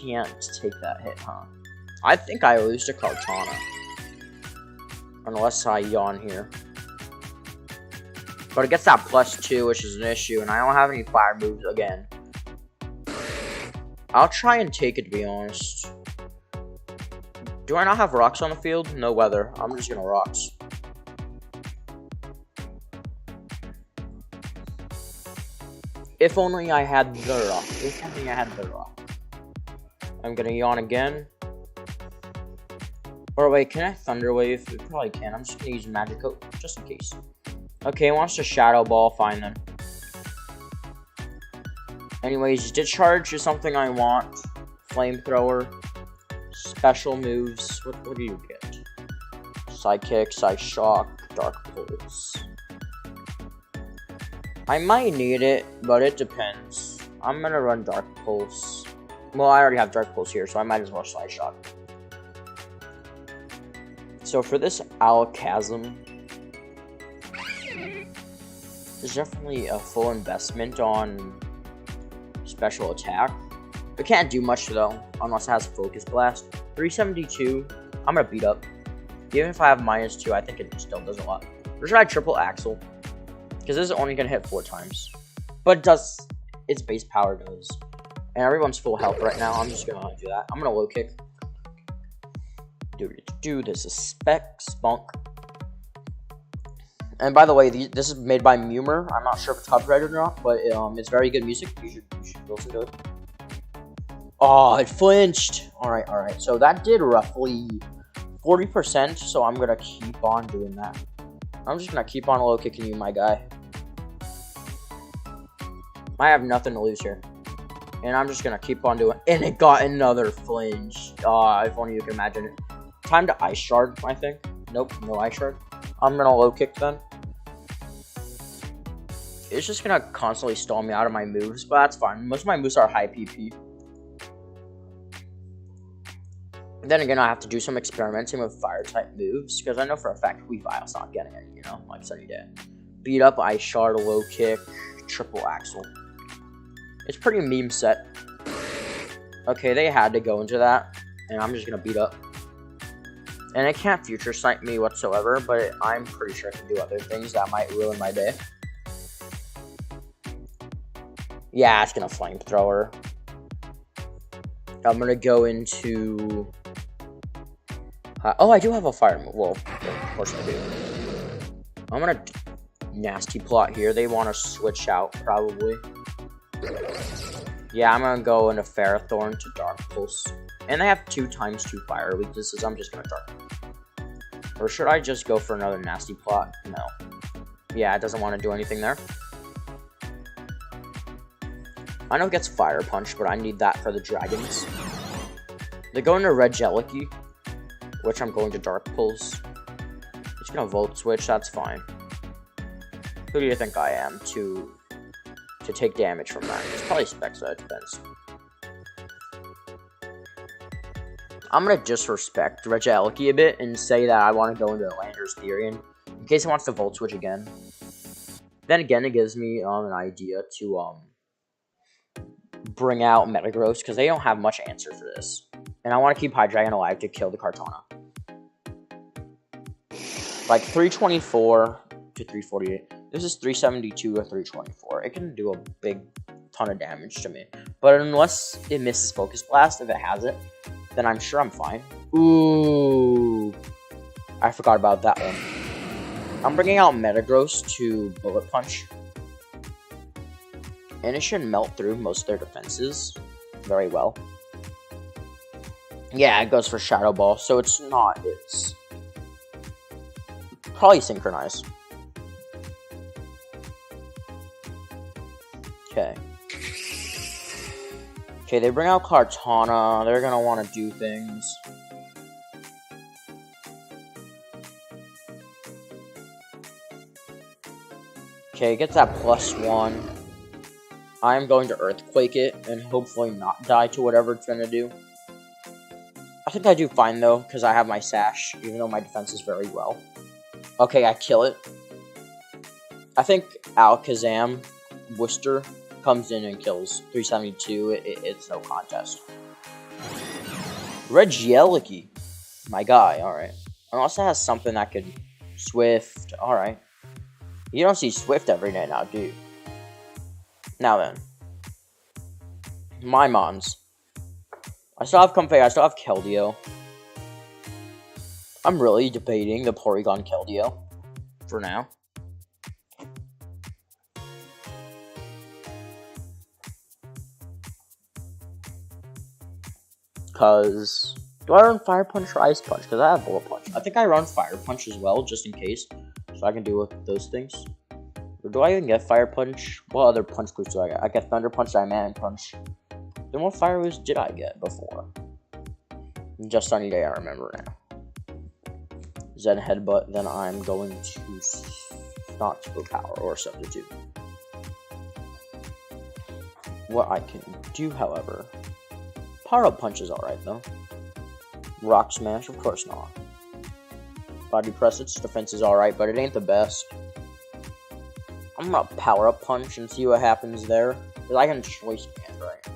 can't take that hit, huh? I think I lose to Kartana. Unless I yawn here. But it gets that +2, which is an issue, and I don't have any fire moves again. I'll try and take it, to be honest. Do I not have rocks on the field? No weather. I'm just gonna rocks. If only I had the rock. If only I had the rock. I'm gonna yawn again. Or wait, can I Thunder Wave? I probably can. I'm just gonna use Magic Coat, just in case. Okay, it wants to Shadow Ball. Fine then. Anyways, Discharge is something I want. Flamethrower. Special moves. What do you get? Psychic, Psyshock, Dark Pulse. I might need it, but it depends. I'm gonna run Dark Pulse. Well, I already have Dark Pulse here, so I might as well Psyshock. So for this Alakazam, there's definitely a full investment on special attack. It can't do much though, unless it has Focus Blast. 372, I'm gonna beat up. Even if I have -2, I think it still does a lot. Or should I Triple Axle? Because this is only gonna hit 4 times. But it does, its base power does. And everyone's full health right now, I'm just gonna do that. I'm gonna low kick. Do this is Spunk. And by the way, this is made by Mumer. I'm not sure if it's copyrighted or not, but it's very good music. You should listen to it. Oh, it flinched. Alright. So that did roughly 40%, so I'm gonna keep on doing that. I'm just gonna keep on low kicking you, my guy. I have nothing to lose here. And I'm just gonna keep on doing. And it got another flinch. If only you can imagine it. Time to Ice Shard, I think. Nope, no Ice Shard. I'm gonna low kick then. It's just gonna constantly stall me out of my moves, but that's fine. Most of my moves are high PP. Then again, I have to do some experimenting with fire type moves, because I know for a fact Weavile's not getting it, you know, like Sunny Day. Beat up, Ice Shard, low kick, Triple Axle. It's pretty meme set. Okay, they had to go into that, and I'm just gonna beat up. And it can't Future Sight me whatsoever, but I'm pretty sure I can do other things that might ruin my day. Yeah, it's gonna Flamethrower. I'm gonna go into... oh, I do have a fire move. Well, of course I do. I'm gonna Nasty Plot here. They want to switch out, probably. Yeah, I'm gonna go into Ferrothorn to Dark Pulse. And they have 2x2 fire weaknesses. I'm just gonna Dark. Or should I just go for another Nasty Plot? No. Yeah, it doesn't want to do anything there. I know it gets Fire Punch, but I need that for the dragons. They go into Regieleki, which I'm going to Dark Pulse. It's gonna Volt Switch, that's fine. Who do you think I am to take damage from that? It's probably Specs, that depends. I'm gonna disrespect Regieleki a bit and say that I want to go into Landorus Theorem in case it wants to Volt Switch again. Then again, it gives me an idea to bring out Metagross, because they don't have much answer for this. And I want to keep Hydreigon alive to kill the Kartana. Like 324, to 348. This is 372 to 324. It can do a big ton of damage to me. But unless it misses Focus Blast, if it has it, then I'm sure I'm fine. Ooh. I forgot about that one. I'm bringing out Metagross to Bullet Punch. And it should melt through most of their defenses very well. Yeah, it goes for Shadow Ball, so it's probably synchronized. Okay. Okay, they bring out Kartana. They're gonna want to do things. Okay, gets that +1. I'm going to Earthquake it and hopefully not die to whatever it's gonna do. I think I do fine though, because I have my Sash, even though my defense is very well. Okay, I kill it. I think Alakazam Worcester comes in and kills 372. It's no contest. Regieleki, my guy. All right. Unless it has something that could Swift. All right. You don't see Swift every day now, do you? Now then, my mons. I still have Comfey. I still have Keldeo. I'm really debating the Porygon Keldeo for now. Because do I run Fire Punch or Ice Punch? Because I have Bullet Punch. I think I run Fire Punch as well, just in case, so I can deal with those things. Or do I even get Fire Punch? What other punch boosts do I get? I get Thunder Punch, Diamond Punch. Then what Fire boost did I get before? Just Sunny Day, I remember now. Zen Headbutt, then I'm going to not Superpower or Substitute. What I can do, however, Power Up Punch is alright though. Rock Smash, of course not. Body Press, its defense is alright, but it ain't the best. I'm gonna Power Up Punch and see what happens there, because I can Choice Band, right?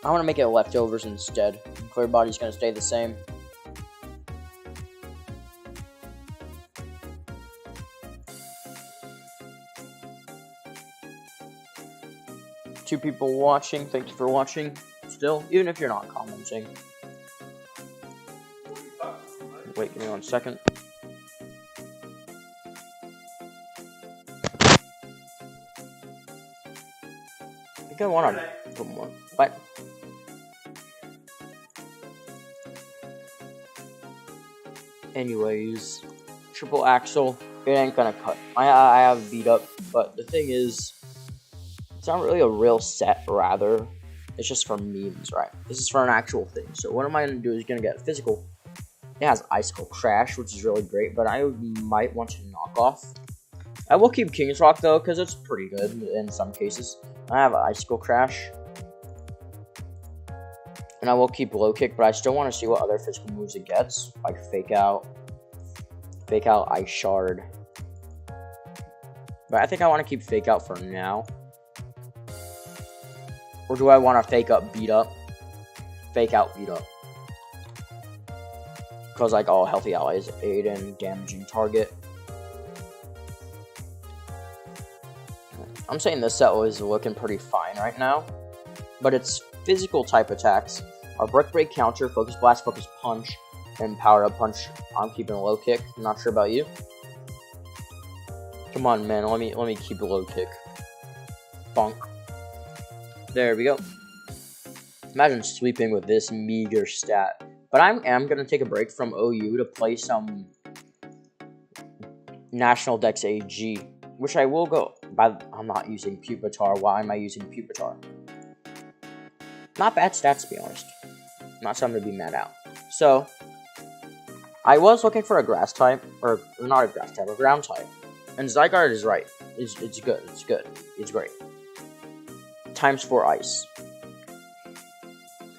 I want to make it Leftovers instead. Clear Body's gonna stay the same. Two people watching, thank you for watching. Still, even if you're not commenting. Wait, give me 1 second. I think I want to put more. What? Anyways, Triple Axle, it ain't gonna cut. I have beat up, but the thing is, it's not really a real set, rather. It's just for memes, right? This is for an actual thing. So what am I gonna do is gonna get physical. It has Icicle Crash, which is really great, but I might want to knock off. I will keep King's Rock though, because it's pretty good in some cases. I have Icicle Crash. And I will keep Low Kick, but I still want to see what other physical moves it gets. Like Fake Out, Ice Shard. But I think I want to keep Fake Out for now. Or do I want to Fake Up, Beat Up? Fake Out, Beat Up. Because like all healthy allies aid in damaging target. I'm saying this set is looking pretty fine right now. But its physical type attacks are Brick Break, Counter, Focus Blast, Focus Punch, and Power Up Punch. I'm keeping a Low Kick. I'm not sure about you. Come on, man. Let me keep a Low Kick. Bonk. There we go. Imagine sweeping with this meager stat. But I am going to take a break from OU to play some National Dex AG, which I will go. I'm not using Pupitar. Why am I using Pupitar? Not bad stats, to be honest. Not something to be mad at. So, I was looking for a grass type, or not a grass type, a ground type. And Zygarde is right. It's good. It's good. It's great. ×4 ice.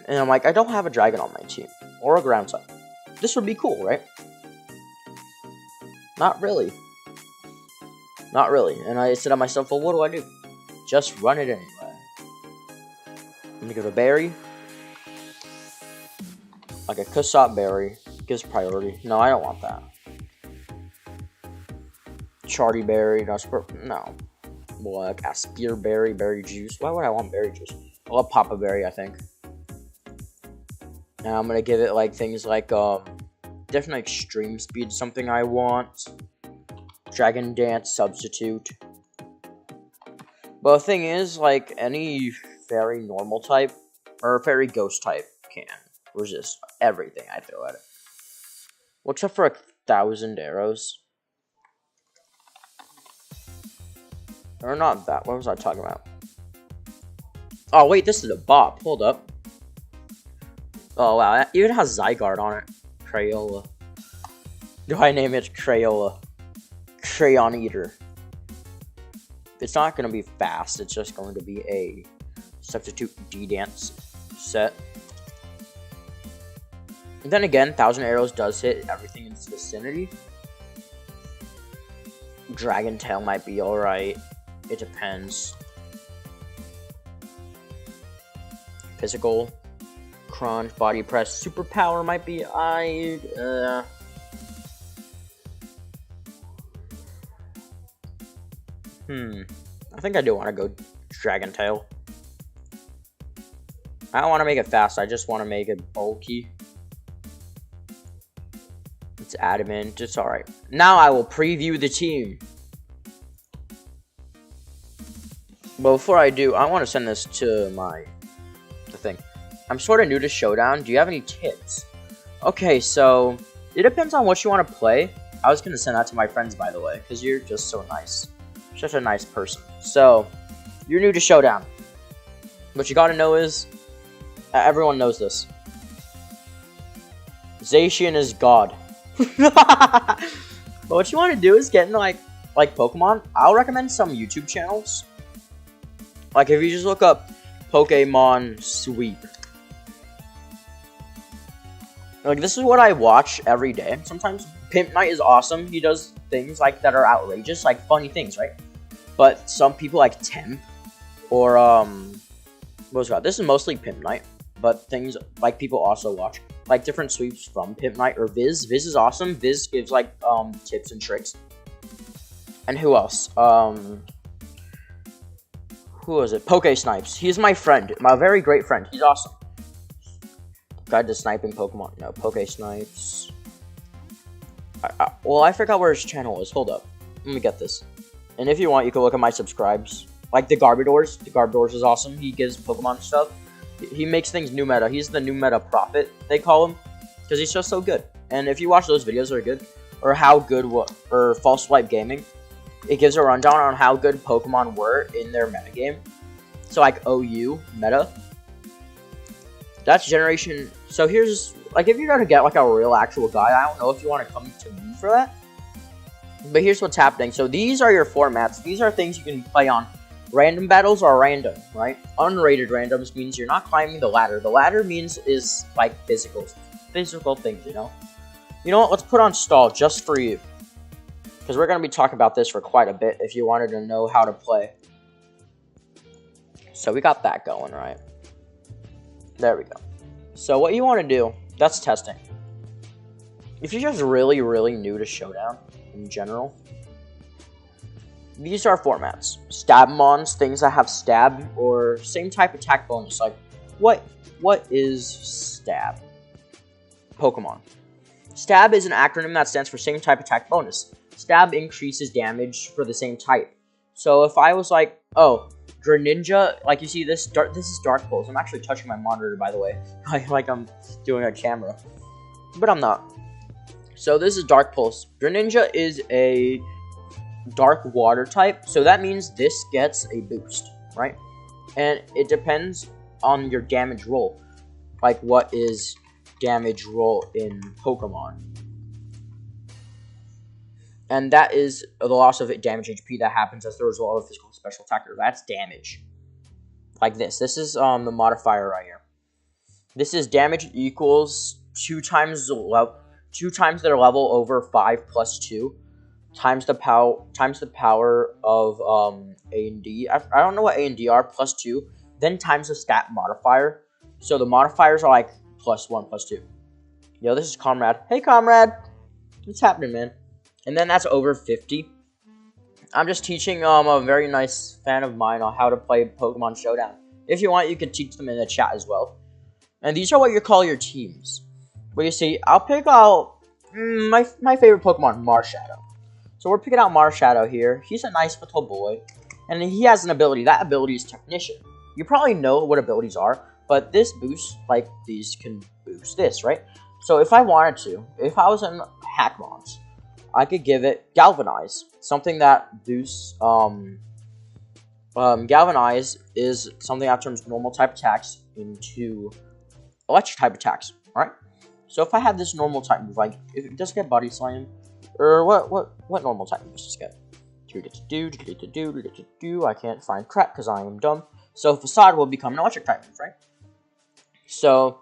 And I'm like, I don't have a dragon on my team. Or a ground type. This would be cool, right? Not really. Not really. And I said to myself, well, what do I do? Just run it anyway. Let me go to Berry. Like a Kusop Berry. Gives priority. No, I don't want that. Charty berry, no. Like Aspire berry, berry juice. Why would I want berry juice? I love Papa berry, I think. And I'm gonna give it like things like different extreme speed, something I want. Dragon Dance substitute. But the thing is, like any fairy normal type or fairy ghost type can resist everything I throw at it. Well, except for 1,000 arrows. Or not that. What was I talking about? Oh, wait, this is a bop. Hold up. Oh, wow. It even has Zygarde on it. Crayola. Do I name it Crayola? Crayon Eater. It's not going to be fast. It's just going to be a substitute D-Dance set. And then again, 1,000 arrows does hit everything in its vicinity. Dragon Tail might be alright. It depends. Physical, crunch, body press, superpower might be I think I do want to go Dragon Tail. I don't want to make it fast. I just want to make it bulky. It's adamant. It's alright. Now I will preview the team. But before I do, I want to send this to the thing. I'm sort of new to Showdown. Do you have any tips? Okay, so it depends on what you want to play. I was going to send that to my friends, by the way, because you're just so nice. Such a nice person. So, you're new to Showdown. What you got to know is, everyone knows this. Zacian is God. But what you want to do is get into like Pokemon. I'll recommend some YouTube channels. Like if you just look up Pokemon Sweep. Like this is what I watch every day. Sometimes Pimp Knight is awesome. He does things like that are outrageous, like funny things, right? But some people like Temp or what was that? This is mostly Pimp Knight, but things like people also watch like different sweeps from Pimp Knight or Viz. Viz is awesome. Viz gives like tips and tricks. And who else? Who was it? Poke Snipes. He's my friend. My very great friend. He's awesome. Guide to sniping Pokemon. No, Poke Snipes. Well, I forgot where his channel is. Hold up. Let me get this. And if you want, you can look at my subscribes. Like the Garbodors. The Garbodors is awesome. He gives Pokemon stuff. He makes things new meta. He's the new meta prophet, they call him. Because he's just so good. And if you watch those videos that are good, or how good, or False Swipe Gaming, it gives a rundown on how good Pokemon were in their metagame. So like OU meta. That's generation. So here's like if you're gonna get like a real actual guy, I don't know if you want to come to me for that. But here's what's happening. So these are your formats. These are things you can play on. Random battles are random, right? Unrated randoms means you're not climbing the ladder. The ladder means is like physical things, you know? You know what? Let's put on stall just for you. Because we're going to be talking about this for quite a bit if you wanted to know how to play. So we got that going, right? There we go. So what you want to do, that's testing. If you're just really, really new to Showdown in general, these are formats. Stabmons, things that have stab or same type attack bonus. Like, what is stab? Pokemon. Stab is an acronym that stands for same type attack bonus. Stab increases damage for the same type. So if I was like, oh, Greninja, like you see this is Dark Pulse. I'm actually touching my monitor, by the way. like I'm doing a camera. But I'm not. So this is Dark Pulse. Greninja is a dark water type, so that means this gets a boost, right? And it depends on your damage roll. Like what is damage roll in Pokemon? And that is the loss of damage HP that happens as the result of a physical special attack. That's damage. Like this. This is the modifier right here. This is damage equals 2 times their level over 5 plus 2 times the power of A and D. I don't know what A and D are. Plus 2. Then times the stat modifier. So the modifiers are like plus 1, plus 2. Yo, this is Comrade. Hey, Comrade. What's happening, man? And then that's over 50. I'm just teaching a very nice fan of mine on how to play Pokemon Showdown. If you want, you can teach them in the chat as well. And these are what you call your teams. But you see, I'll pick out my favorite Pokemon, Marshadow. So we're picking out Marshadow here. He's a nice little boy. And he has an ability. That ability is Technician. You probably know what abilities are. But this boost, like these can boost this, right? So if I wanted to, if I was in Hackmons, I could give it Galvanize. Something that boosts, Galvanize is something that turns normal type attacks into electric type attacks, alright? So if I had this normal type move, like, if it does get Body Slam, or what normal type moves does it get? I can't find crap because I am dumb. So Facade will become an electric type move, right? So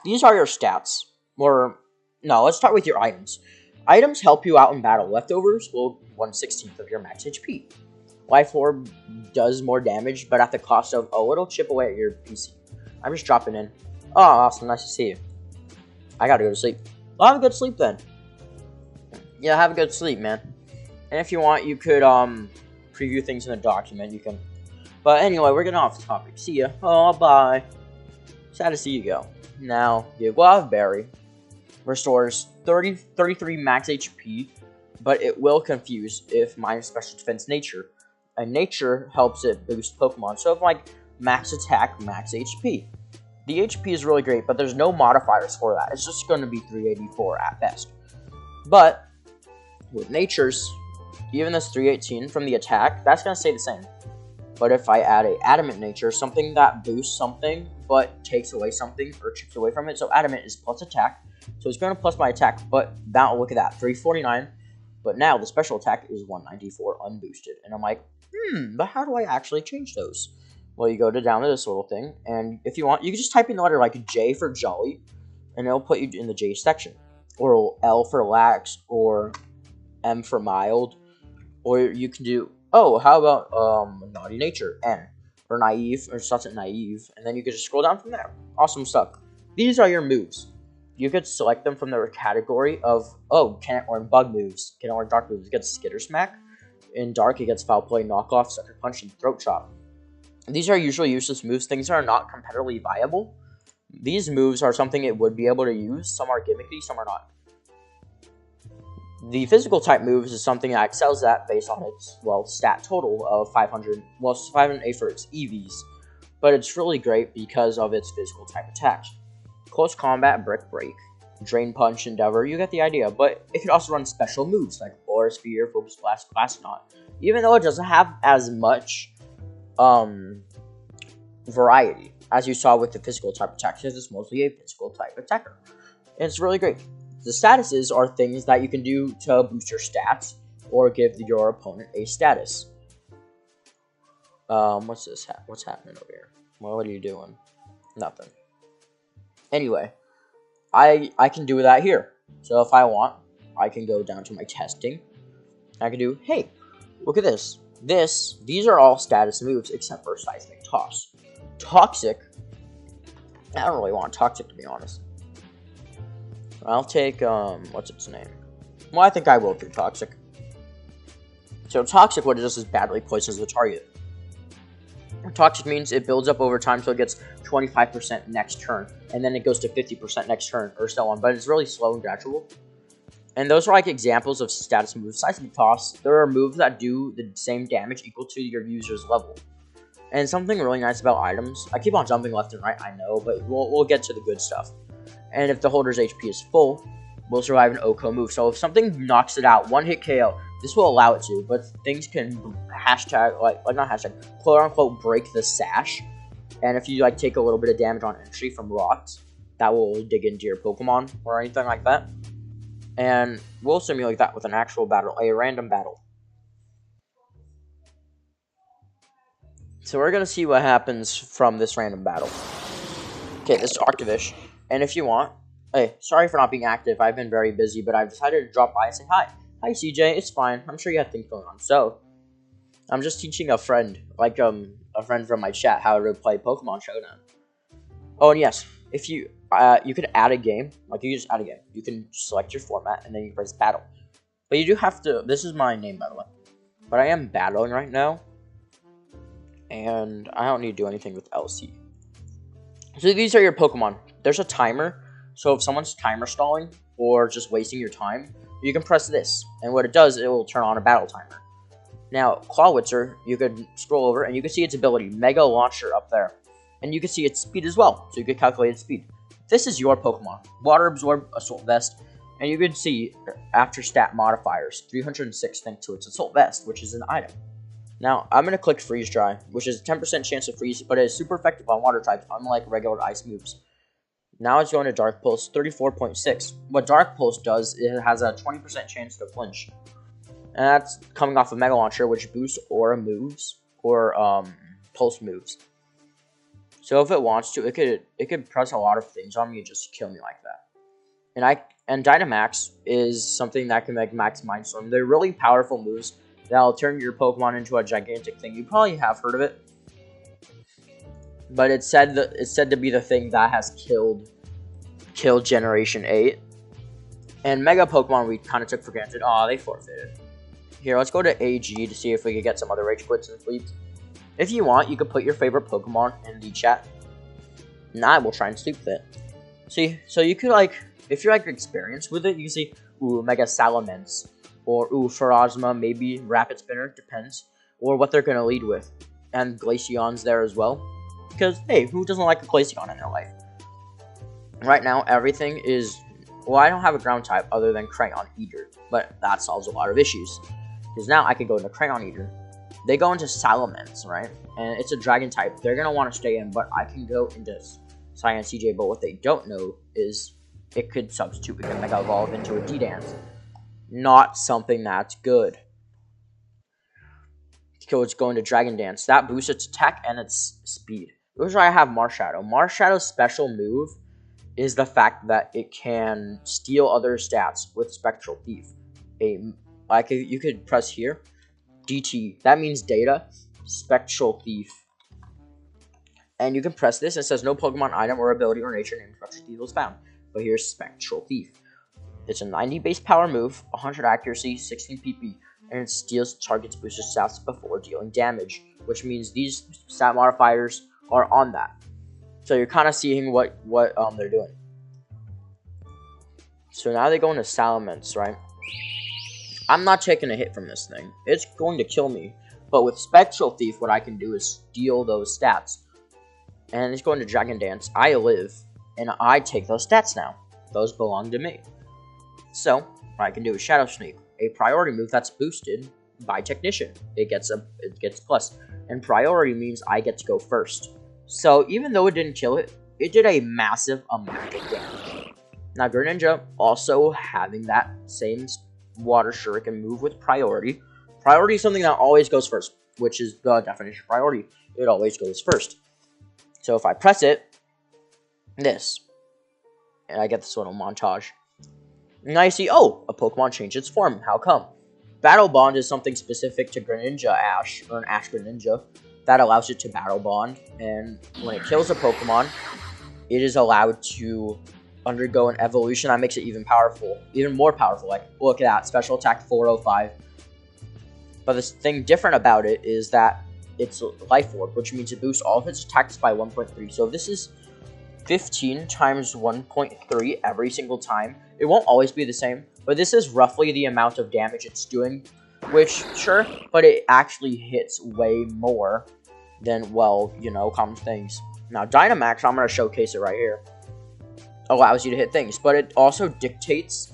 these are your stats. Or, no, let's start with your items. Items help you out in battle. Leftovers will 1/16 of your max HP. Life Orb does more damage, but at the cost of a little chip away at your PC. I'm just dropping in. Oh, awesome. Nice to see you. I gotta go to sleep. Well, have a good sleep then. Yeah, have a good sleep, man. And if you want, you could preview things in the document. You can. But anyway, we're getting off topic. See ya. Oh, bye. Sad to see you go. Now, the Guava Berry restores 33 max HP, but it will confuse if minus special defense nature. And nature helps it boost Pokemon. So if like max attack, max HP. The HP is really great, but there's no modifiers for that. It's just going to be 384 at best. But with natures, even this 318 from the attack, that's going to stay the same. But if I add a adamant nature, something that boosts something, but takes away something, or chips away from it. So adamant is plus attack. So it's going to plus my attack, but now look at that, 349. But now the special attack is 194 unboosted. And I'm like, but how do I actually change those? Well, you go down to this little thing, and if you want, you can just type in the letter like J for Jolly, and it'll put you in the J section. Or L for Lax, or M for Mild. Or you can do, oh, how about Naughty Nature, N. Or Naive, or starts at Naive, and then you can just scroll down from there. Awesome stuff. These are your moves. You could select them from the category of, oh, or in Bug moves. Or in Dark moves, it gets Skitter Smack. In Dark, it gets Foul Play, Knockoff, Sucker Punch, and Throat Chop. These are usually useless moves. Things that are not competitively viable. These moves are something it would be able to use. Some are gimmicky, some are not. The physical type moves is something that excels at based on its, well, stat total of 500, well, 508 for its EVs. But it's really great because of its physical type attacks. Close Combat, Brick Break, Drain Punch, Endeavor, you get the idea. But it can also run special moves like Aura Sphere, Focus Blast, Glassnot. Even though it doesn't have as much variety as you saw with the physical type attacks, because it's mostly a physical type attacker. And it's really great. The statuses are things that you can do to boost your stats or give your opponent a status. What's this? What's happening over here? Well, what are you doing? Nothing. Anyway, I can do that here. So if I want, I can go down to my testing. I can do, hey, look at this. These are all status moves except for Seismic Toss. Toxic. I don't really want Toxic, to be honest. I'll take, what's its name? Well, I think I will do Toxic. So Toxic, what it does is badly poisons the target. Toxic means it builds up over time, so it gets 25% next turn, and then it goes to 50% next turn, or so on, but it's really slow and gradual. And those are like examples of status moves. Seismic Toss, there are moves that do the same damage equal to your user's level. And something really nice about items, I keep on jumping left and right, I know, but we'll get to the good stuff. And if the holder's HP is full, we'll survive an OHKO move. So if something knocks it out, one hit KO, this will allow it to, but things can hashtag, like not hashtag, quote unquote break the sash. And if you like take a little bit of damage on entry from rocks, that will dig into your Pokemon or anything like that. And we'll simulate that with an actual battle, a random battle. So we're going to see what happens from this random battle. Okay, this is Arctivish. And if you want, hey, sorry for not being active. I've been very busy, but I've decided to drop by and say hi. Hi, CJ. It's fine. I'm sure you have things going on. So, I'm just teaching a friend, like a friend from my chat, how to play Pokemon Showdown. Oh, and yes, if you could add a game, like you just add a game. You can select your format, and then you press battle. But you do have to, this is my name, by the way. But I am battling right now, and I don't need to do anything with LC. So these are your Pokemon. There's a timer, so if someone's timer stalling or just wasting your time, you can press this, and what it does, it will turn on a battle timer. Now, Clawitzer, you could scroll over, and you can see its ability, Mega Launcher, up there. And you can see its speed as well, so you can calculate its speed. This is your Pokemon. Water Absorb, Assault Vest, and you can see after stat modifiers, 306 thanks to its Assault Vest, which is an item. Now, I'm going to click Freeze Dry, which is a 10% chance to freeze, but it is super effective on water types, unlike regular ice moves. Now it's going to Dark Pulse, 34.6. What Dark Pulse does, it has a 20% chance to flinch. And that's coming off of Mega Launcher, which boosts Aura moves, or Pulse moves. So if it wants to, it could press a lot of things on me and just kill me like that. And Dynamax is something that can make Max Mindstorm. They're really powerful moves that'll turn your Pokemon into a gigantic thing. You probably have heard of it, but it's said to be the thing that has killed Generation 8. And Mega Pokemon we kind of took for granted. Aw, they forfeited. Here, let's go to AG to see if we can get some other Rage Quits and Sleeps. If you want, you can put your favorite Pokemon in the chat, and I will try and sleep with it. See, so you could, like, if you're, like, experienced with it, you can see, ooh, Mega Salamence, or, ooh, Pharasma, maybe Rapid Spinner, depends, or what they're going to lead with. And Glaceon's there as well, because, hey, who doesn't like a Glaceon in their life? Right now, everything is, well, I don't have a ground type other than Crayon Eater, but that solves a lot of issues, because now I can go into Crayon Eater. They go into Salamence, right? And it's a dragon type. They're going to want to stay in, but I can go into Cyan CJ. But what they don't know is it could substitute. We can Mega Evolve into a D-Dance. Not something that's good. So it's going to Dragon Dance. That boosts its attack and its speed. Which I have Marshadow. Marshadow's special move is the fact that it can steal other stats with Spectral Thief. You could press here. DT, that means data, Spectral Thief. And you can press this, and it says no Pokemon item or ability or nature named Spectral Thief was found. But here's Spectral Thief. It's a 90 base power move, 100 accuracy, 16 PP, and it steals target's boosted stats before dealing damage, which means these stat modifiers are on that. So you're kind of seeing what they're doing. So now they go into Salamence, right? I'm not taking a hit from this thing. It's going to kill me. But with Spectral Thief, what I can do is steal those stats. And it's going to Dragon Dance. I live, and I take those stats now. Those belong to me. So, what I can do is Shadow Sneak, a priority move that's boosted by Technician. It gets plus. And priority means I get to go first. So, even though it didn't kill it, it did a massive amount of damage. Now, Greninja also having that same Water Shuriken move with priority. Priority is something that always goes first, which is the definition of priority. It always goes first. So if I press it, this, and I get this little montage. And I see, oh, a Pokemon changed its form. How come? Battle Bond is something specific to Greninja Ash, or an Ash Greninja, that allows it to Battle Bond. And when it kills a Pokemon, it is allowed to undergo an evolution that makes it even more powerful. Like, look at that, special attack 405. But the thing different about it is that it's Life Orb, which means it boosts all of its attacks by 1.3. So if this is 15 times 1.3 every single time, it won't always be the same, but this is roughly the amount of damage it's doing, which, sure, but it actually hits way more than, well, you know, common things. Now, Dynamax, I'm going to showcase it right here, allows you to hit things, but it also dictates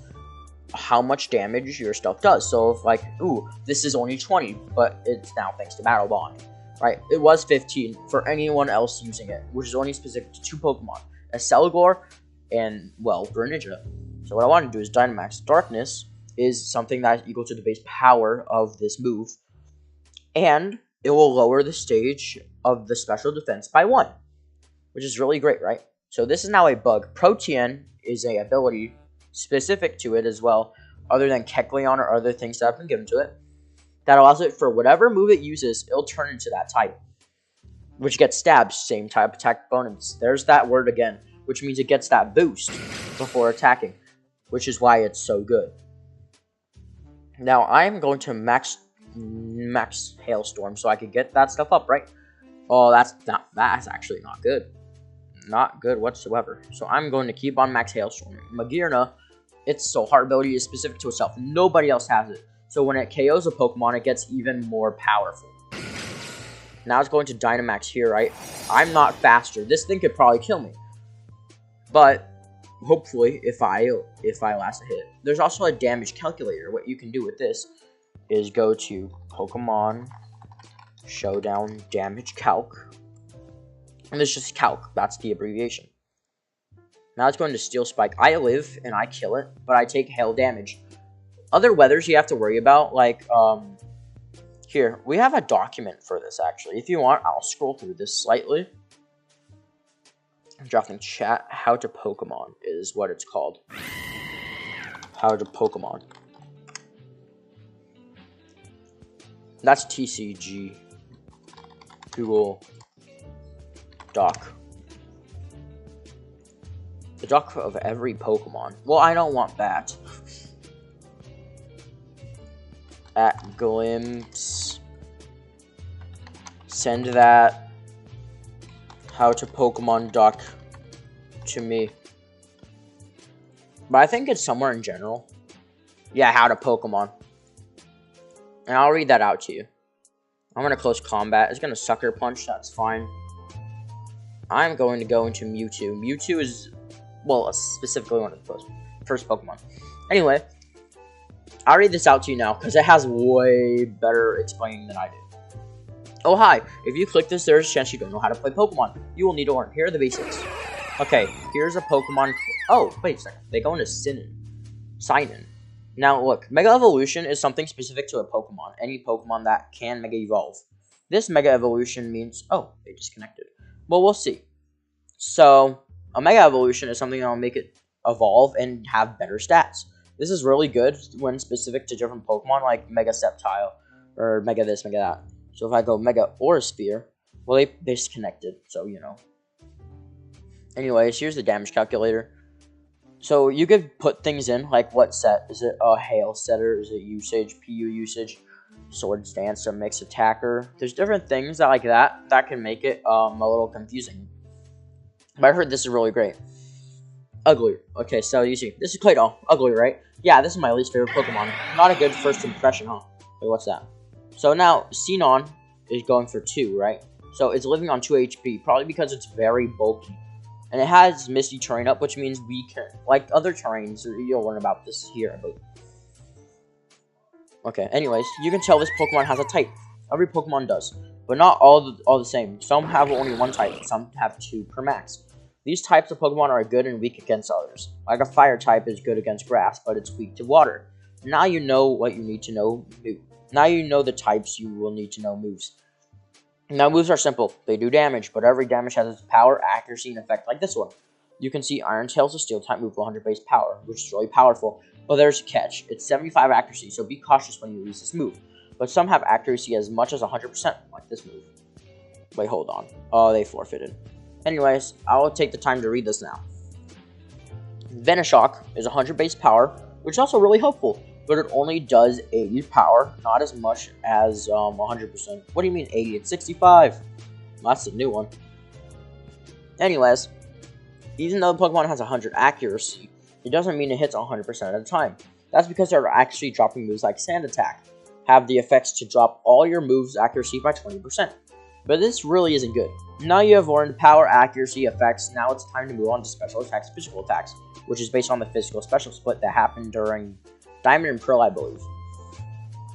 how much damage your stuff does. So if, like, ooh, this is only 20, but it's now thanks to Battle Bond, right? It was 15 for anyone else using it, which is only specific to 2 Pokemon, a Celigor and, well, Greninja. So what I want to do is Dynamax. Darkness is something that is equal to the base power of this move, and it will lower the stage of the special defense by 1, which is really great, right? So this is now a bug. Protean is a ability specific to it as well, other than Kecleon or other things that have been given to it, that allows it for whatever move it uses, it'll turn into that type, which gets stabbed, same type attack bonus. There's that word again, which means it gets that boost before attacking, which is why it's so good. Now I'm going to max max hailstorm so I could get that stuff up, right? Oh, that's actually not good. Not good whatsoever. So I'm going to keep on max hailstorm. Magearna, its soul heart ability is specific to itself. Nobody else has it. So when it KOs a Pokemon, it gets even more powerful. Now it's going to Dynamax here, right? I'm not faster. This thing could probably kill me. But hopefully, if I last a hit. There's also a damage calculator. What you can do with this is go to Pokemon Showdown Damage Calc. And it's just Calc. That's the abbreviation. Now it's going to Steel Spike. I live and I kill it, but I take hail damage. Other weathers you have to worry about, like, here, we have a document for this, actually. If you want, I'll scroll through this slightly. I'm dropping chat. How to Pokemon is what it's called. How to Pokemon. That's TCG. Google Doc. The doc of every Pokemon. Well, I don't want that. At Glimpse. Send that How to Pokemon doc to me. But I think it's somewhere in general. Yeah, How to Pokemon. And I'll read that out to you. I'm going to close combat. It's going to Sucker Punch. That's fine. I'm going to go into Mewtwo. Mewtwo is, well, specifically one of the first Pokemon. Anyway, I'll read this out to you now, because it has way better explaining than I did. Oh, hi. If you click this, there's a chance you don't know how to play Pokemon. You will need to learn. Here are the basics. Okay, here's a Pokemon. Oh, wait a second. They go into Sign-in. Now, look. Mega Evolution is something specific to a Pokemon. Any Pokemon that can Mega Evolve. This Mega Evolution means... Oh, they disconnected. Well, we'll see. So, a Mega Evolution is something that will make it evolve and have better stats. This is really good when specific to different Pokemon, like Mega Sceptile, or Mega this, Mega that. So if I go Mega Aurasphere, well, they disconnected, so, you know. Anyways, here's the damage calculator. So you could put things in, like what set? Is it a Hail setter? Is it usage, PU usage, Sword Stance, a mixed attacker? There's different things that, like that can make it a little confusing. But I heard this is really great. Ugly. Okay, so you see, this is Claydol. Ugly, right? Yeah, this is my least favorite Pokemon. Not a good first impression, huh? Wait, what's that? So now, Xenon is going for 2, right? So it's living on 2 HP, probably because it's very bulky. And it has Misty Terrain up, which means we can, like other terrains, you'll learn about this here, I believe. Okay, anyways, you can tell this Pokemon has a type. Every Pokemon does. But not all the same. Some have only one type, some have 2 per max. These types of Pokemon are good and weak against others. Like a fire type is good against grass, but it's weak to water. Now you know what you need to know. Now you know the types you will need to know moves. Now moves are simple. They do damage, but every damage has its power, accuracy, and effect, like this one. You can see Iron Tail is a steel type move with 100 base power, which is really powerful. But there's a catch. It's 75 accuracy, so be cautious when you use this move. But some have accuracy as much as 100%, like this move. Wait, hold on. Oh, they forfeited. Anyways, I will take the time to read this now. Venoshock is 100 base power, which is also really helpful, but it only does 80 power, not as much as 100%. What do you mean 80? It's 65. That's a new one. Anyways, even though the Pokemon has 100 accuracy, it doesn't mean it hits 100% of the time. That's because they're actually dropping moves like Sand Attack, have the effects to drop all your moves' accuracy by 20%. But this really isn't good. Now you have learned power, accuracy, effects, now it's time to move on to special attacks, physical attacks, which is based on the physical special split that happened during Diamond and Pearl, I believe.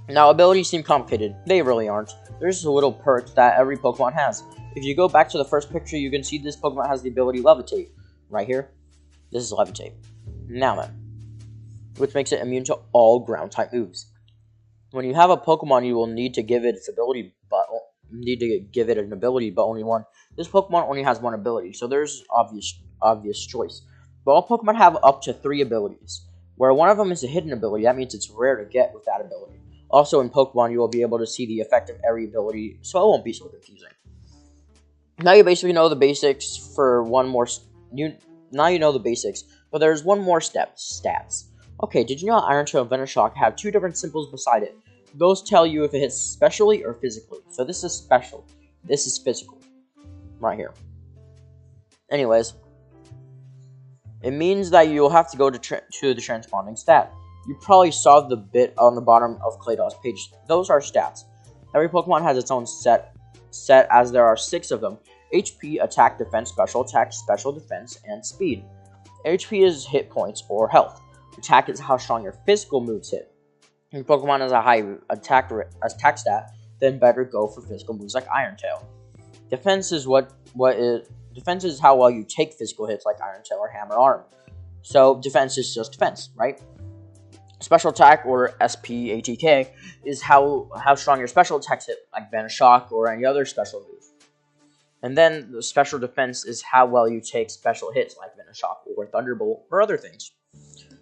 Now, abilities seem complicated. They really aren't. There's just a little perk that every Pokemon has. If you go back to the first picture, you can see this Pokemon has the ability Levitate. Right here. This is Levitate. Now then, which makes it immune to all ground-type moves. When you have a Pokemon, you will need to give it its ability, but an ability, but only one. This Pokemon only has one ability, so there's obvious choice. But all Pokemon have up to 3 abilities. Where one of them is a hidden ability, that means it's rare to get with that ability. Also in Pokemon, you will be able to see the effect of every ability, so it won't be so confusing. Now you basically know the basics for one more... Now you know the basics, but there's one more step, stats. Okay, did you know Iron Tail and Venoshock have 2 different symbols beside it? Those tell you if it hits specially or physically. So this is special. This is physical. Right here. Anyways, it means that you'll have to go to the transponding stat. You probably saw the bit on the bottom of Claydoll's page. Those are stats. Every Pokemon has its own set as there are 6 of them. HP, attack, defense, special attack, special defense, and speed. HP is hit points or health. Attack is how strong your physical moves hit. If Pokemon has a high attack stat, then better go for physical moves like Iron Tail. Defense is defense is how well you take physical hits like Iron Tail or Hammer Arm. So defense is just defense, right? Special attack, or SPATK, is how strong your special attacks hit, like Vanish Shock or any other special move. And then the special defense is how well you take special hits like Vanish Shock or Thunderbolt or other things.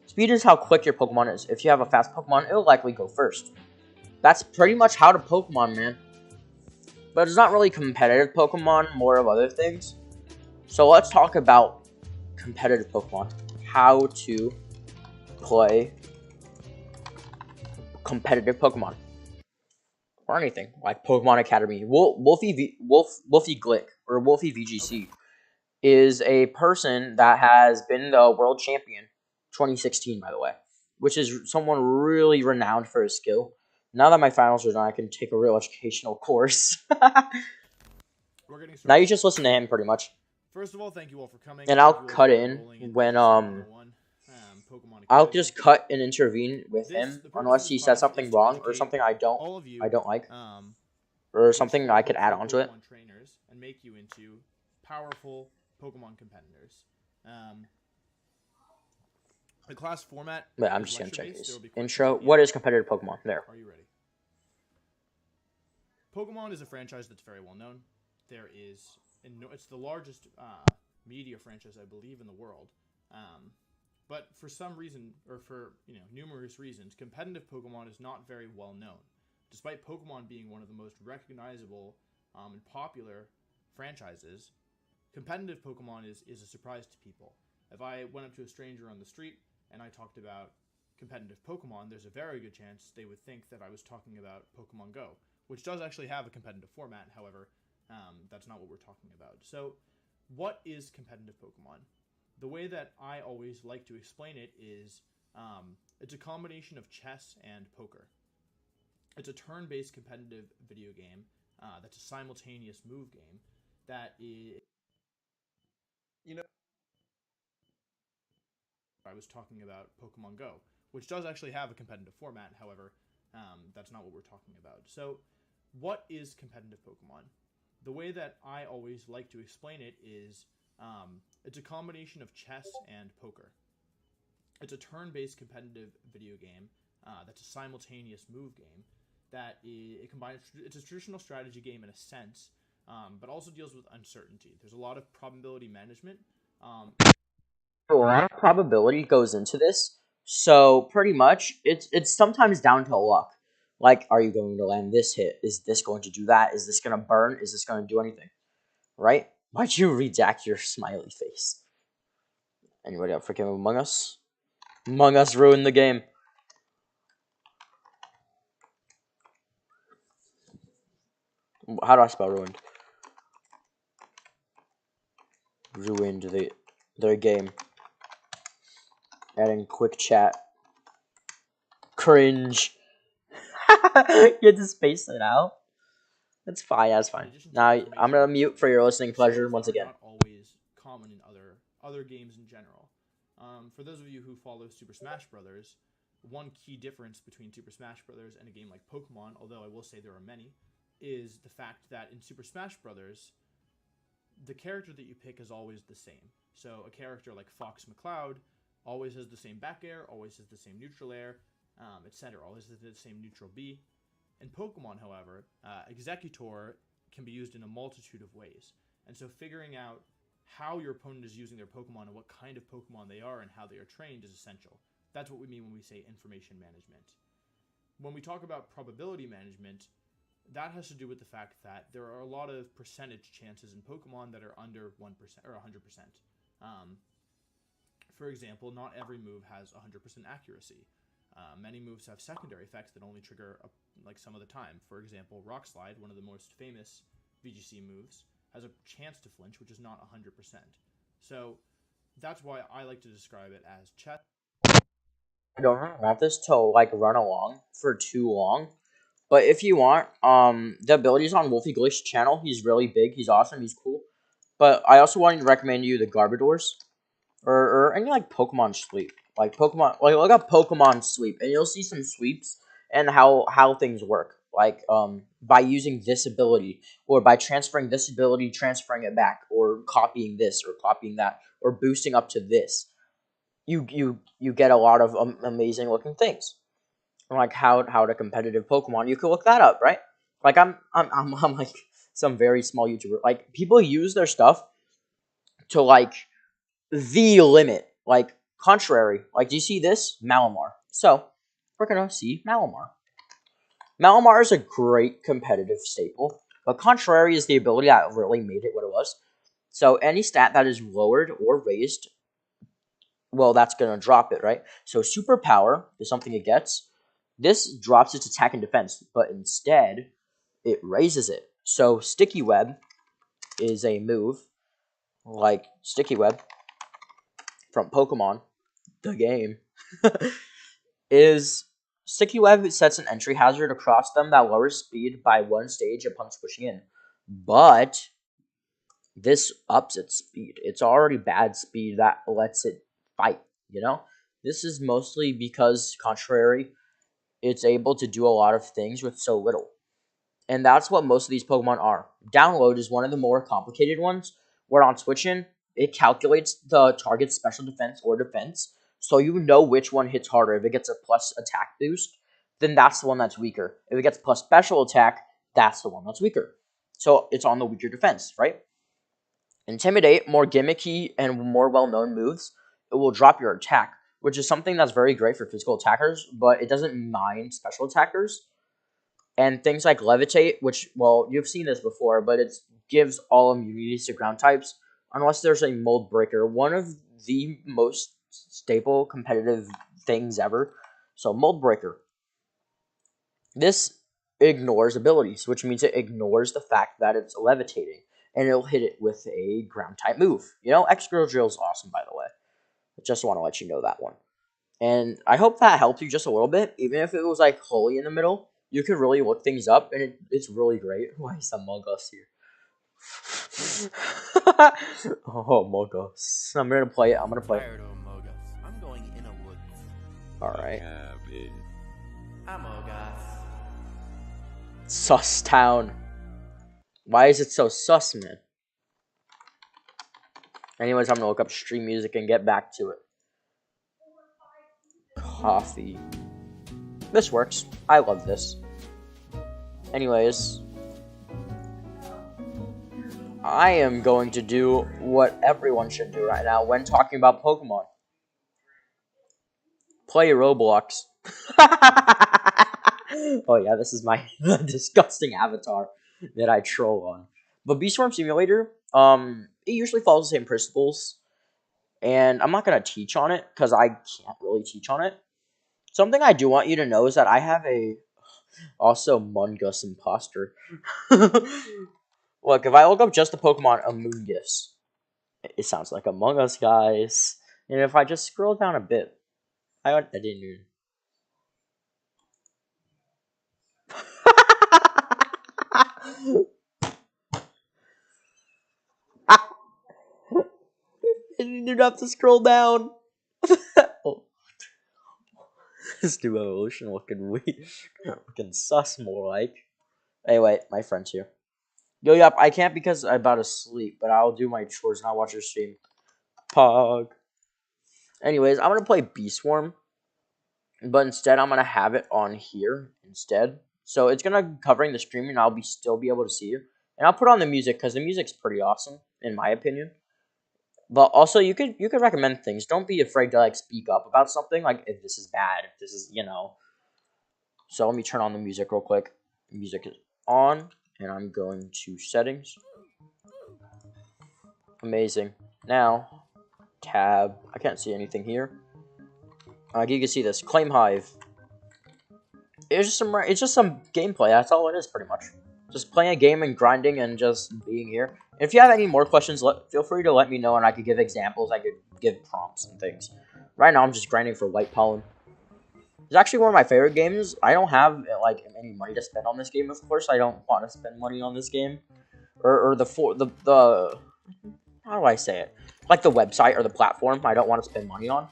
Speed is how quick your Pokemon is. If you have a fast Pokemon, it'll likely go first. That's pretty much how to Pokemon, man. But it's not really competitive Pokemon, more of other things. So let's talk about competitive Pokemon. How to play competitive Pokemon. Or anything, like Pokemon Academy. Wolfie Glick, or Wolfie VGC, is a person that has been the world champion, 2016 by the way, which is someone really renowned for his skill. Now that my finals are done, I can take a real educational course. Now you just listen to him pretty much. First of all, thank you all for coming. And I'll cut in when I'll just cut and intervene with him unless he says something wrong or something I don't like, or something I could add on to it. Trainers and make you into powerful Pokemon competitors. The class format. But I'm just gonna check his intro. What is competitive Pokemon? There. Are you ready? Pokemon is a franchise that's very well known. There is, it's the largest media franchise, I believe, in the world. But for some reason, or for numerous reasons, competitive Pokemon is not very well known. Despite Pokemon being one of the most recognizable and popular franchises, competitive Pokemon is a surprise to people. If I went up to a stranger on the street and I talked about competitive Pokemon, there's a very good chance they would think that I was talking about Pokemon Go, which does actually have a competitive format. However, that's not what we're talking about. So, what is competitive Pokemon? The way that I always like to explain it is it's a combination of chess and poker. It's a turn-based competitive video game that's a simultaneous move game that is... I was talking about Pokemon Go, which does actually have a competitive format. However, that's not what we're talking about. So, what is competitive Pokemon? The way that I always like to explain it is it's a combination of chess and poker. It's a turn-based competitive video game that's a simultaneous move game that it combines. It's a traditional strategy game in a sense, but also deals with uncertainty. There's a lot of probability management. A lot of probability goes into this, so pretty much it's sometimes down to luck. Like, are you going to land this hit? Is this going to do that? Is this going to burn? Is this going to do anything? Right? Why'd you redact your smiley face? Anybody up for Game of Among Us? Among Us ruined the game. How do I spell ruined? Ruined their game. Adding quick chat. Cringe. You had to space it out. That's fine. That's fine. Now I'm gonna mute for your listening pleasure once again. Not always common in other games in general. For those of you who follow Super Smash Brothers, one key difference between Super Smash Brothers and a game like Pokemon, although I will say there are many, is the fact that in Super Smash Brothers, the character that you pick is always the same. So a character like Fox McCloud always has the same back air, always has the same neutral air, etc. Always has the same neutral B. In Pokemon, however, Executor can be used in a multitude of ways. And so figuring out how your opponent is using their Pokemon and what kind of Pokemon they are and how they are trained is essential. That's what we mean when we say information management. When we talk about probability management, that has to do with the fact that there are a lot of percentage chances in Pokemon that are under 1% or 100%. For example, not every move has 100% accuracy. Many moves have secondary effects that only trigger like some of the time. For example, Rock Slide, one of the most famous VGC moves, has a chance to flinch, which is not 100%. So that's why I like to describe it as chess. I don't want this to like run along for too long, but if you want, the abilities on Wolfie Glitch's channel, he's really big, he's awesome, he's cool. But I also wanted to recommend you the Garbodors, or any like Pokemon Sweep, like look up Pokemon Sweep, and you'll see some sweeps and how things work, like by using this ability, or by transferring this ability, transferring it back, or copying this, or copying that, or boosting up to this. You get a lot of amazing looking things, like how to competitive Pokemon. You can look that up, right? Like I'm like some very small YouTuber. Like people use their stuff to like the limit. Like contrary. Like do you see this? Malamar. So we're gonna see Malamar. Malamar is a great competitive staple, but contrary is the ability that really made it what it was. So any stat that is lowered or raised, well, that's gonna drop it, right? So superpower is something it gets. This drops its attack and defense, but instead it raises it. So Sticky Web is a move like Sticky Web from Pokemon, the game, is Sticky Web sets an entry hazard across them that lowers speed by 1 stage upon switching in. But this ups its speed. It's already bad speed that lets it fight, you know? This is mostly because, contrary, it's able to do a lot of things with so little. And that's what most of these Pokemon are. Download is one of the more complicated ones, where on Switch In, it calculates the target's special defense or defense, so you know which one hits harder. If it gets a plus attack boost, then that's the one that's weaker. If it gets plus special attack, that's the one that's weaker. So it's on the weaker defense, right? Intimidate, more gimmicky and more well-known moves, it will drop your attack, which is something that's very great for physical attackers, but it doesn't mind special attackers. And things like Levitate, which, well, you've seen this before, but it gives all immunities to ground types, unless there's a Mold Breaker, one of the most staple competitive things ever. So Mold Breaker. This ignores abilities, which means it ignores the fact that it's levitating, and it'll hit it with a ground type move. You know, X-Girl Drill is awesome, by the way. I just want to let you know that one. And I hope that helped you just a little bit, even if it was like Holy in the middle. You could really look things up, and it's really great. Why is Among Us here? Oh, Among Us. I'm gonna play it. I'm gonna play it. Tired of Among Us. I'm going in a woods. Alright. Among Us. Sus Town. Why is it so sus, man? Anyways, I'm gonna look up stream music and get back to it. Coffee. This works. I love this. Anyways, I am going to do what everyone should do right now when talking about Pokemon. Play Roblox. Oh yeah, this is my disgusting avatar that I troll on. But Beastworm Simulator, it usually follows the same principles. And I'm not going to teach on it, because I can't really teach on it. Something I do want you to know is that I have a also Mungus imposter. Look, if I look up just the Pokemon Amoonguss, it sounds like Among Us, guys. And if I just scroll down a bit, I didn't even. I didn't have to scroll down. Oh. This new evolution looking weird. Looking sus more like. Anyway, my friend's here. Yo, yup, I can't because I'm about to sleep, but I'll do my chores and I'll watch your stream. Pog. Anyways, I'm gonna play Beastworm, but instead I'm gonna have it on here instead. So it's gonna covering the stream, and I'll still be able to see you. And I'll put on the music because the music's pretty awesome in my opinion. But also, you could recommend things. Don't be afraid to like speak up about something. Like if this is bad, if this is So let me turn on the music real quick. Music is on, and I'm going to settings. Amazing. Now, tab. I can't see anything here. Like you can see this claim hive. It's just some gameplay. That's all it is, pretty much. Just playing a game and grinding and just being here. And if you have any more questions, feel free to let me know, and I could give examples. I could give prompts and things. Right now, I'm just grinding for white pollen. It's actually one of my favorite games. I don't have like any money to spend on this game, of course. I don't want to spend money on this game, or the how do I say it? Like the website or the platform. I don't want to spend money on.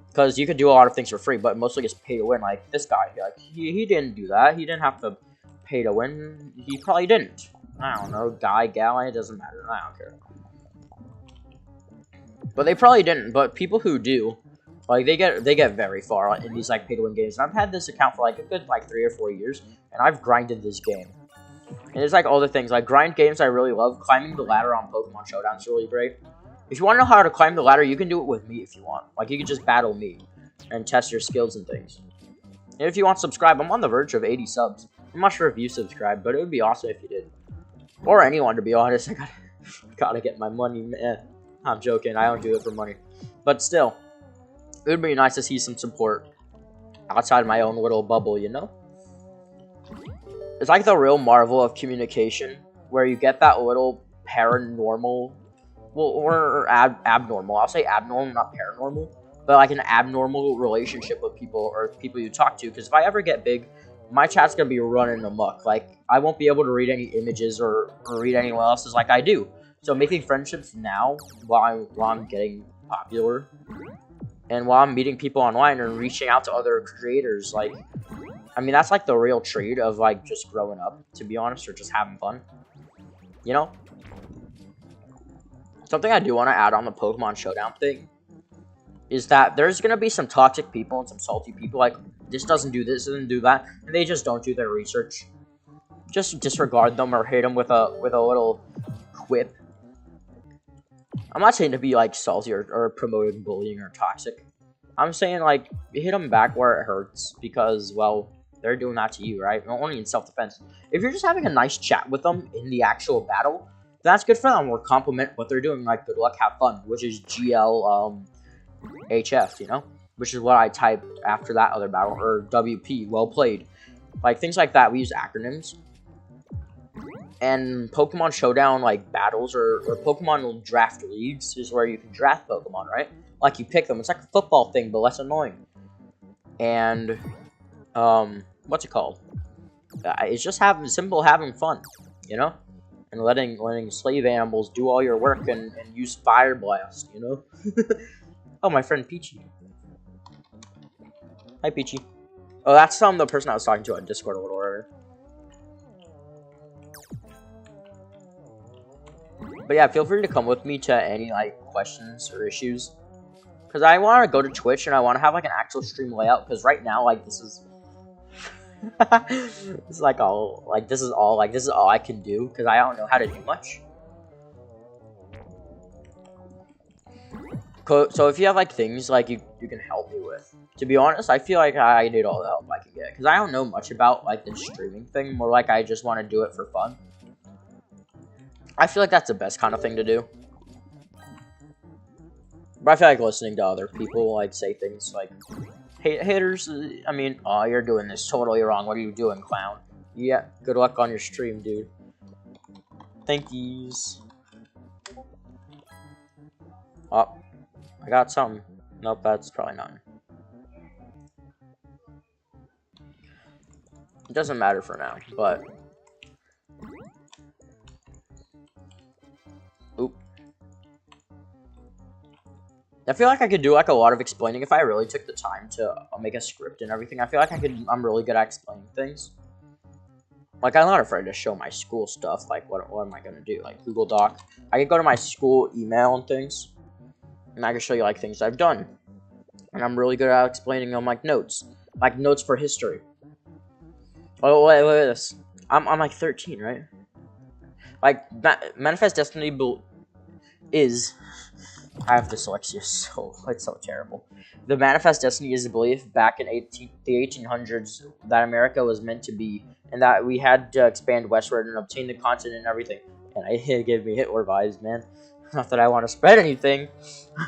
Because you could do a lot of things for free, but mostly just pay to win. Like this guy, like he didn't do that. He didn't have to pay to win. He probably didn't. I don't know, guy, gal, it doesn't matter. I don't care. But they probably didn't. But people who do, like they get very far in these like pay to win games. And I've had this account for like a good like 3 or 4 years, and I've grinded this game. And there's like other things like grind games I really love. Climbing the ladder on Pokemon Showdown is really great. If you want to know how to climb the ladder, you can do it with me if you want. Like, you can just battle me and test your skills and things. And if you want to subscribe, I'm on the verge of 80 subs. I'm not sure if you subscribe, but it would be awesome if you did. Or anyone, to be honest. I gotta get my money, man. I'm joking. I don't do it for money. But still, it would be nice to see some support outside my own little bubble, you know? It's like the real marvel of communication, where you get that little paranormal... Well, or abnormal. I'll say abnormal, not paranormal. But like an abnormal relationship with people or people you talk to. Because if I ever get big, my chat's going to be running amok. Like, I won't be able to read any images or read anyone else's like I do. So making friendships now, while I'm getting popular, and while I'm meeting people online and reaching out to other creators, like, I mean, that's like the real treat of like just growing up, to be honest, or just having fun. You know? Something I do want to add on the Pokemon Showdown thing is that there's going to be some toxic people and some salty people, like, this doesn't do this, doesn't do that, and they just don't do their research. Just disregard them or hit them with a little quip. I'm not saying to be, like, salty or promoting bullying or toxic. I'm saying, like, hit them back where it hurts because, well, they're doing that to you, right? Only in self-defense. If you're just having a nice chat with them in the actual battle, that's good for them, or compliment what they're doing, like, good luck, have fun, which is GL, HF, you know? Which is what I typed after that other battle, or WP, well played. Like, things like that, we use acronyms. And Pokemon Showdown, like, battles, or Pokemon draft leagues is where you can draft Pokemon, right? Like, you pick them, it's like a football thing, but less annoying. And, what's it called? It's just simple having fun, you know? And letting slave animals do all your work and use Fire Blast, you know? Oh, my friend Peachy. Hi, Peachy. Oh, that's the person I was talking to on Discord a little earlier. But yeah, feel free to come with me to any, like, questions or issues. Because I want to go to Twitch and I want to have, like, an actual stream layout. Because right now, like, this is... this is all I can do because I don't know how to do much. So if you have like things like you can help me with, to be honest, I feel like I need all the help I can get because I don't know much about like the streaming thing. More like I just want to do it for fun. I feel like that's the best kind of thing to do. But I feel like listening to other people like say things like, haters, I mean, oh, you're doing this totally wrong. What are you doing, clown? Yeah, good luck on your stream, dude. Thank yous. Oh, I got something. Nope, that's probably not. It doesn't matter for now, but... Oop. I feel like I could do like a lot of explaining if I really took the time to make a script and everything. I feel like I'm really good at explaining things. Like, I'm not afraid to show my school stuff. Like, what am I gonna do? Like, Google Doc. I can go to my school email and things, and I can show you like things I've done. And I'm really good at explaining them, like notes for history. Oh, wait, look at this. I'm like 13, right? Like, Manifest Destiny is... I have dyslexia, so it's so terrible. The Manifest Destiny is a belief back in the 1800s that America was meant to be, and that we had to expand westward and obtain the continent and everything. And it gave me Hitler vibes, man. Not that I want to spread anything.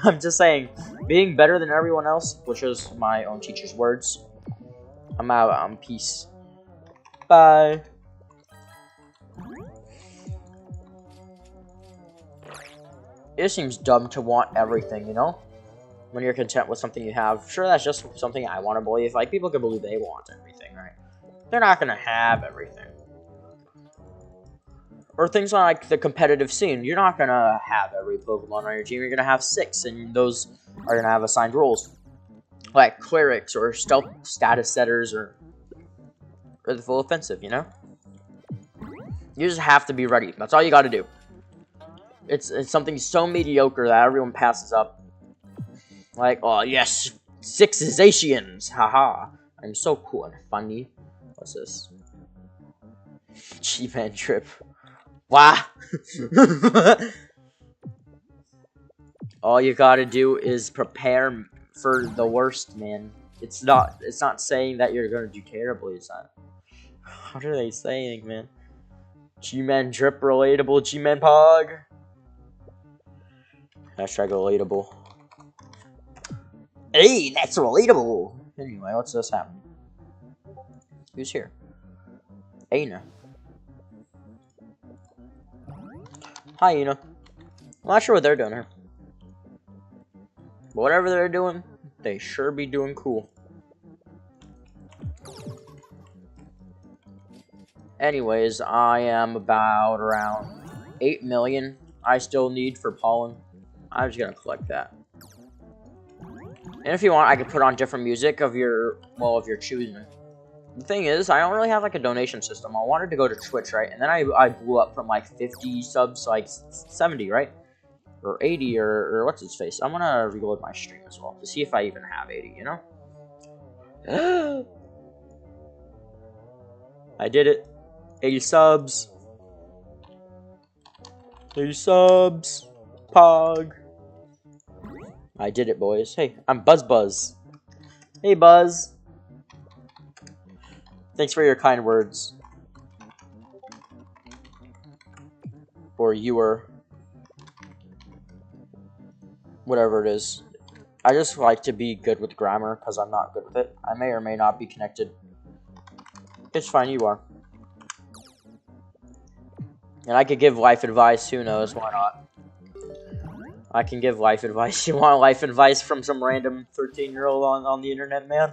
I'm just saying, being better than everyone else, which is my own teacher's words. I'm out. I'm peace. Bye. It seems dumb to want everything, you know? When you're content with something you have. Sure, that's just something I want to believe. Like, people can believe they want everything, right? They're not gonna have everything. Or things like the competitive scene. You're not gonna have every Pokemon on your team. You're gonna have 6, and those are gonna have assigned roles. Like clerics, or stealth status setters, or the full offensive, you know? You just have to be ready. That's all you gotta do. It's something so mediocre that everyone passes up. Like, oh yes, 6 Zacians, haha. I'm so cool and funny. What's this? G-Man trip. Wow. All you gotta do is prepare for the worst, man. It's not saying that you're gonna do terribly. It's not. What are they saying, man? G-Man drip relatable, G-Man pog. Hashtag relatable. Hey, that's relatable. Anyway, what's this happening? Who's here? Aina. Hi, Aina. I'm not sure what they're doing here. But whatever they're doing, they sure be doing cool. Anyways, I am about around 8 million I still need for pollen. I'm just gonna collect that. And if you want, I could put on different music of your, well, of your choosing. The thing is, I don't really have like a donation system. I wanted to go to Twitch, right? And then I blew up from like 50 subs to like 70, right? Or 80, or what's his face? I'm gonna reload my stream as well to see if I even have 80, you know? I did it. 80 subs. 80 subs. Pog. I did it, boys. Hey, I'm Buzz. Hey, Buzz. Thanks for your kind words. Or your... whatever it is. I just like to be good with grammar, because I'm not good with it. I may or may not be connected. It's fine, you are. And I could give life advice, who knows, why not? I can give life advice. You want life advice from some random 13-year-old on the internet, man?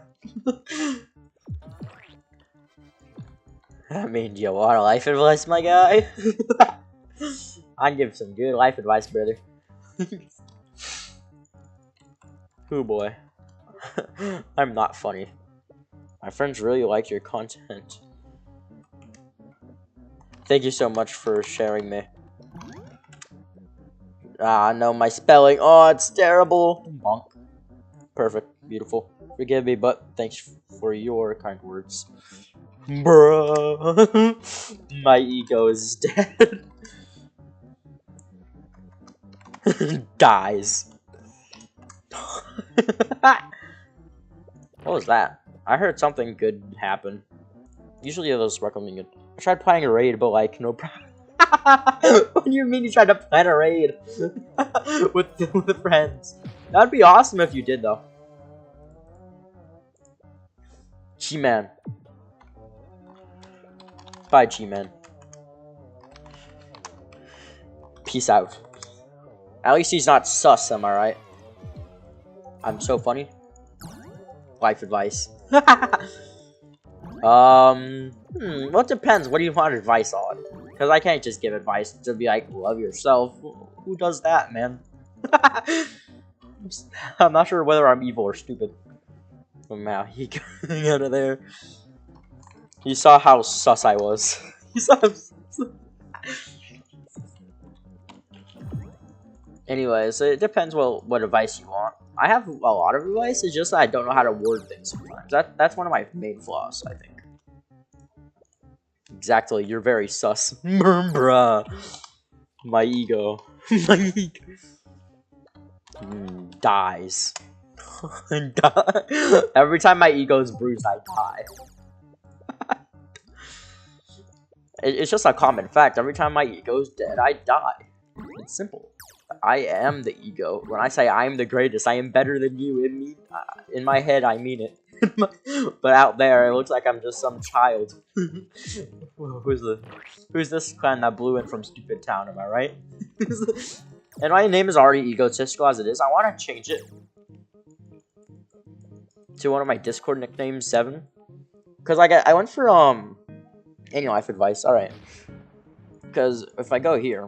I mean, do you want life advice, my guy? I can give some good life advice, brother. Ooh, boy. I'm not funny. My friends really like your content. Thank you so much for sharing me. Ah, no, my spelling. Oh, it's terrible. Bonk. Perfect. Beautiful. Forgive me, but thanks for your kind words. Bruh. My ego is dead. Dies. What was that? I heard something good happen. Usually those recommend good. I tried playing a raid, but like, no problem. What do you mean you tried to plan a raid with the friends? That'd be awesome if you did, though. G-Man. Bye, G-Man. Peace out. At least he's not sus, am I right? I'm so funny. Life advice. Well, it depends. What do you want advice on? Because I can't just give advice to be like, love yourself. Who does that, man? I'm not sure whether I'm evil or stupid. Oh, now he going out of there. You saw how sus I was. You saw how Anyways, it depends what advice you want. I have a lot of advice, it's just that I don't know how to word things sometimes. That's one of my main flaws, I think. Exactly, you're very sus. Bruh. My ego. My ego. Dies. Every time my ego is bruised, I die. It's just a common fact. Every time my ego's dead, I die. It's simple. I am the ego. When I say I'm the greatest, I am better than you. In my head, I mean it. But out there, it looks like I'm just some child. Who's this clown that blew in from Stupid Town? Am I right? And my name is already egotistical as it is. I want to change it to one of my Discord nicknames, 7. Because I went for annual life advice. All right. Because if I go here,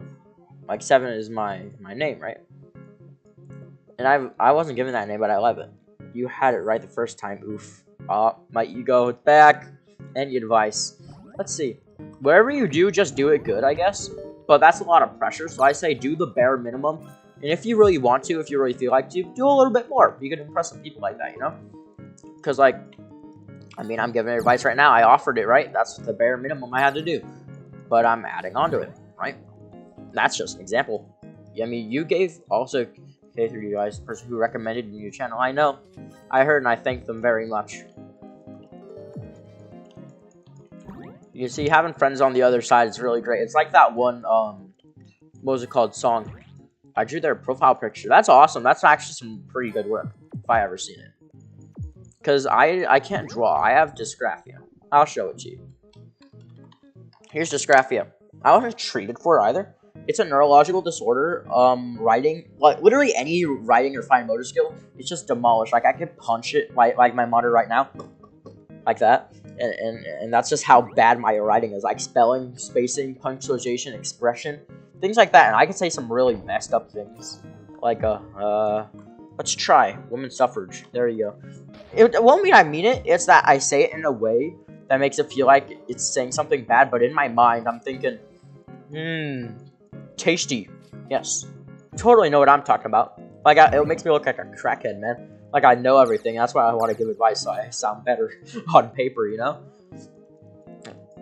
like 7 is my name, right? And I wasn't given that name, but I love it. You had it right the first time. Oof. My ego is back. Any advice? Let's see. Whatever you do, just do it good, I guess. But that's a lot of pressure, so I say do the bare minimum. And if you really want to, if you really feel like to, do a little bit more. You can impress some people like that, you know? Because, like, I mean, I'm giving advice right now. I offered it, right? That's the bare minimum I had to do. But I'm adding on to it, right? That's just an example. I mean, you gave also K through you guys, the person who recommended your channel. I know. I heard and I thank them very much. You see, having friends on the other side is really great. It's like that one, what was it called, song. I drew their profile picture. That's awesome. That's actually some pretty good work, if I ever seen it. Because I can't draw. I have dysgraphia. I'll show it to you. Here's dysgraphia. I wasn't treated for it either. It's a neurological disorder. Writing, like literally any writing or fine motor skill, it's just demolished. Like I could punch it like my monitor right now, like that. And that's just how bad my writing is. Like spelling, spacing, punctuation, expression, things like that. And I could say some really messed up things. Like let's try women's suffrage. There you go. It won't mean I mean it. It's that I say it in a way that makes it feel like it's saying something bad. But in my mind, I'm thinking, tasty. Yes, totally know what I'm talking about. Like it makes me look like a crackhead, man. Like I know everything. That's why I want to give advice, so I sound better on paper, you know.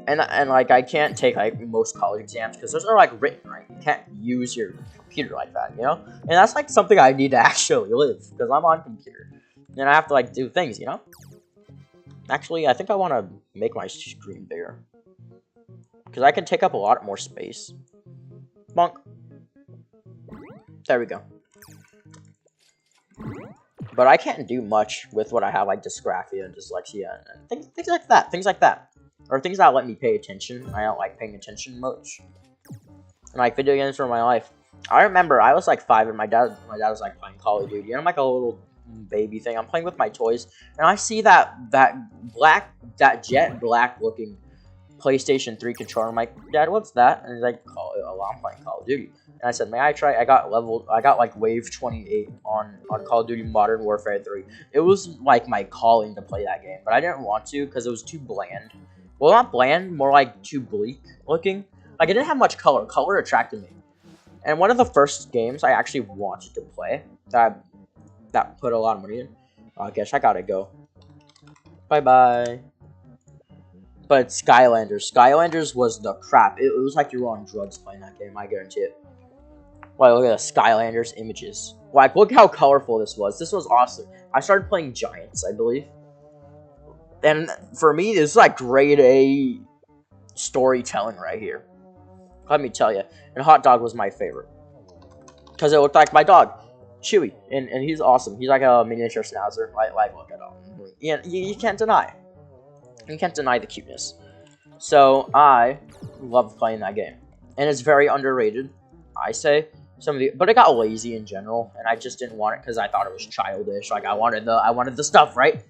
And like I can't take like most college exams because those are like written, right? You can't use your computer like that, you know. And that's like something I need to actually live because I'm on computer and I have to like do things, you know. Actually, I think I want to make my screen bigger because I can take up a lot more space. Bonk. There we go. But I can't do much with what I have, like dysgraphia and dyslexia and things like that. Things like that. Or things that let me pay attention. I don't like paying attention much. And like video games for my life. I remember I was like 5 and my dad was like playing Call of Duty. And I'm like a little baby thing. I'm playing with my toys. And I see that jet black looking PlayStation 3 controller. I'm like, Dad, what's that? And he's like, I'm playing Call of Duty. And I said, may I try? I got like wave 28 on Call of Duty Modern Warfare 3. It was like my calling to play that game, but I didn't want to because it was too bland. Well, not bland, more like too bleak looking. Like it didn't have much color. Color attracted me. And one of the first games I actually wanted to play that put a lot of money in. I guess I gotta go. Bye bye. But Skylanders. Skylanders was the crap. It was like you were on drugs playing that game, I guarantee it. Like, look at the Skylanders images. Like, look how colorful this was. This was awesome. I started playing Giants, I believe. And for me, this is like grade A storytelling right here. Let me tell you. And Hot Dog was my favorite. Because it looked like my dog, Chewy. And he's awesome. He's like a miniature schnauzer. Like look at him. Yeah, you can't deny. You can't deny the cuteness. So, I love playing that game. And it's very underrated, I say. But it got lazy in general, and I just didn't want it because I thought it was childish. Like, I wanted the stuff, right?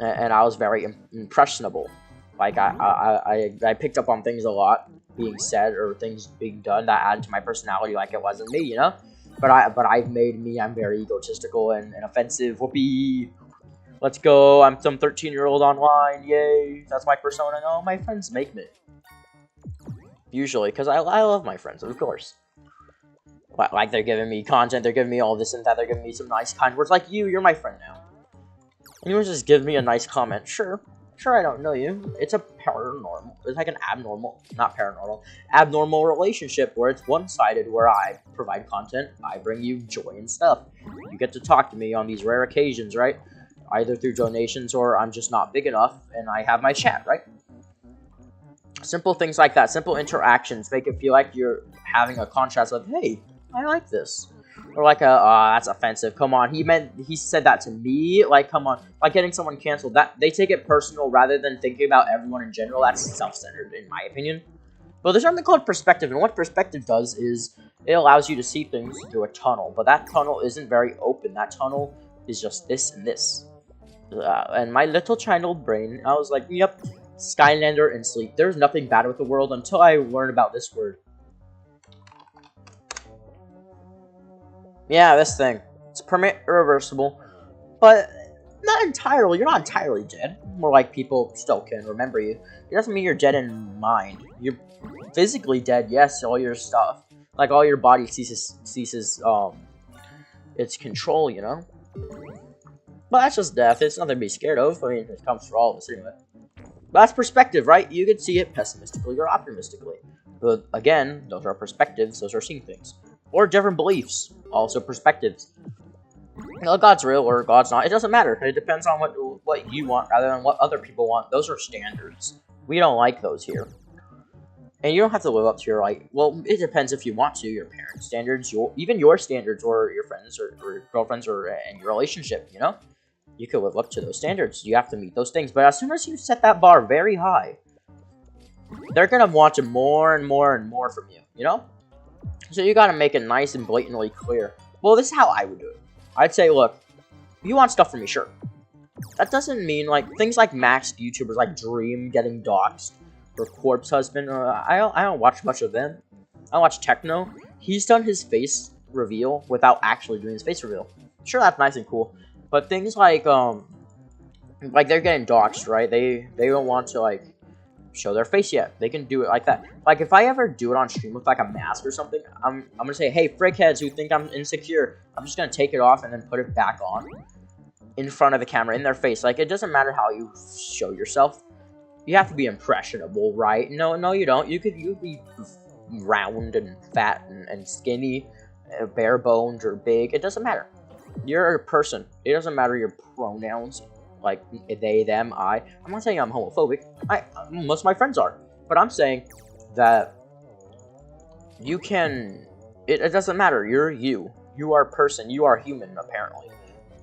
And I was very impressionable. Like, I picked up on things a lot being said or things being done that added to my personality like it wasn't me, you know? But I've made me, I'm very egotistical and offensive. Whoopee! Let's go, I'm some 13-year-old online, yay! That's my persona. No, my friends make me. Usually, because I love my friends, of course. Like, they're giving me content, they're giving me all this and that, they're giving me some nice kind words. Like, you're my friend now. And you just give me a nice comment. Sure, I don't know you. It's a paranormal, it's like an abnormal, not paranormal, abnormal relationship where it's one-sided, where I provide content, I bring you joy and stuff. You get to talk to me on these rare occasions, right? Either through donations or I'm just not big enough and I have my chat, right? Simple things like that, simple interactions make it feel like you're having a contrast of, hey, I like this. Or like that's offensive. Come on, he said that to me. Like, come on, like getting someone canceled. That they take it personal rather than thinking about everyone in general. That's self-centered, in my opinion. But there's something called perspective, and what perspective does is it allows you to see things through a tunnel. But that tunnel isn't very open. That tunnel is just this and this. And my little child brain, I was like, yep, Skylander and sleep. There's nothing bad with the world until I learned about this word. Yeah, this thing. It's permanent, irreversible, but not entirely. You're not entirely dead. More like people still can remember you. It doesn't mean you're dead in mind. You're physically dead, yes, all your stuff. Like, all your body ceases its control, you know? But that's just death. It's nothing to be scared of. I mean, it comes for all of us anyway. But that's perspective, right? You can see it pessimistically or optimistically. But again, those are perspectives. Those are seeing things. Or different beliefs. Also perspectives. You know, God's real or God's not. It doesn't matter. It depends on what you want rather than what other people want. Those are standards. We don't like those here. And you don't have to live up to your, like, well, it depends if you want to. Your parents' standards, even your standards, or your friends or girlfriends or in your relationship, you know? You could live up to those standards. You have to meet those things. But as soon as you set that bar very high, they're going to want more and more and more from you, you know? So you got to make it nice and blatantly clear. Well, this is how I would do it. I'd say, look, you want stuff from me, sure. That doesn't mean, like, things like maxed YouTubers like Dream getting doxxed or Corpse Husband. I don't watch much of them. I watch Techno. He's done his face reveal without actually doing his face reveal. Sure, that's nice and cool. But things like they're getting doxxed, right? They don't want to, like, show their face yet. They can do it like that. Like, if I ever do it on stream with, like, a mask or something, I'm gonna say, hey, frickheads who think I'm insecure, I'm just gonna take it off and then put it back on in front of the camera, in their face. Like, it doesn't matter how you show yourself. You have to be impressionable, right? No, you don't. You could be round and fat and skinny, bare-boned or big. It doesn't matter. You're a person. It doesn't matter your pronouns, like they, them, I. I'm not saying I'm homophobic. Most of my friends are. But I'm saying that you can... It doesn't matter. You're you. You are a person. You are human, apparently.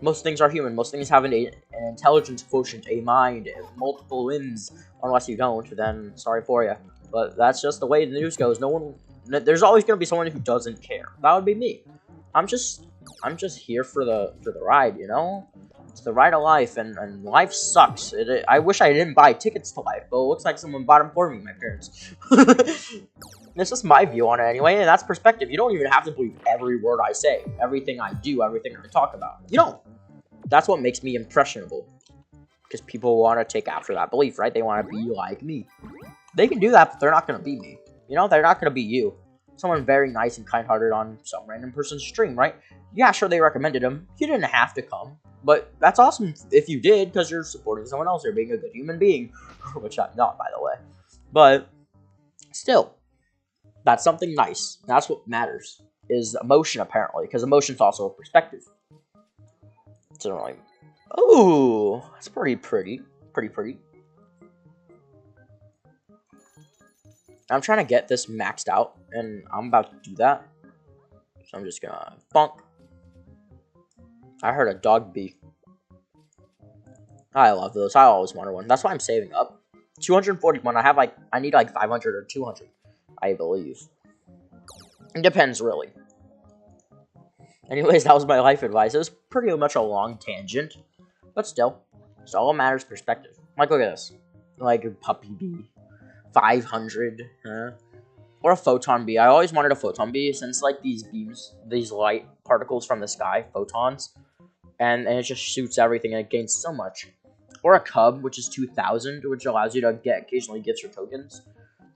Most things are human. Most things have an intelligence quotient, a mind, multiple limbs. Unless you don't, then sorry for you. But that's just the way the news goes. There's always going to be someone who doesn't care. That would be me. I'm just here for the ride, you know? It's the ride of life, and life sucks. I wish I didn't buy tickets to life, but it looks like someone bought them for me, my parents. It's just my view on it anyway, and that's perspective. You don't even have to believe every word I say, everything I do, everything I talk about. You don't. That's what makes me impressionable. Because people want to take after that belief, right? They want to be like me. They can do that, but they're not going to be me. You know, they're not going to be you. Someone very nice and kind-hearted on some random person's stream, right? Yeah, sure, they recommended him. You didn't have to come. But that's awesome if you did, because you're supporting someone else. You're being a good human being. Which I'm not, by the way. But still, that's something nice. That's what matters. Is emotion, apparently. Because emotion's also a perspective. It's really... Ooh, that's pretty pretty. Pretty pretty. I'm trying to get this maxed out, and I'm about to do that. So I'm just gonna bonk. I heard a dog beak. I love those. I always wanted one. That's why I'm saving up. 241. I need like 500 or 200, I believe. It depends, really. Anyways, that was my life advice. It was pretty much a long tangent, but still, it's all that matters perspective. Like, look at this. Like a puppy bee. 500, huh? Or a photon bee. I always wanted a photon bee since, like, these beams, these light particles from the sky, photons, and it just shoots everything and it gains so much. Or a cub, which is 2,000, which allows you to get occasionally gifts or tokens.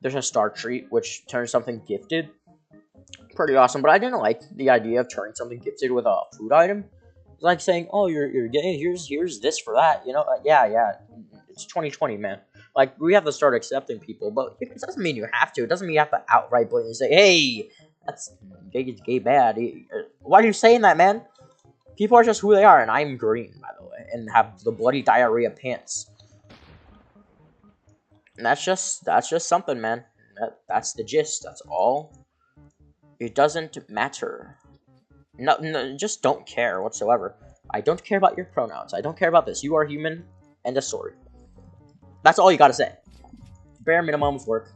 There's a star treat, which turns something gifted. Pretty awesome, but I didn't like the idea of turning something gifted with a food item. It's like saying, oh, you're getting, here's this for that, you know? Yeah, it's 2020, man. Like, we have to start accepting people, but it doesn't mean you have to. It doesn't mean you have to outright blatantly say, hey, that's gay bad. Why are you saying that, man? People are just who they are, and I'm green, by the way, and have the bloody diarrhea pants. that's just something, man. That's the gist. That's all. It doesn't matter. No, just don't care whatsoever. I don't care about your pronouns. I don't care about this. You are human. End of story. That's all you gotta say. Bare minimum of work.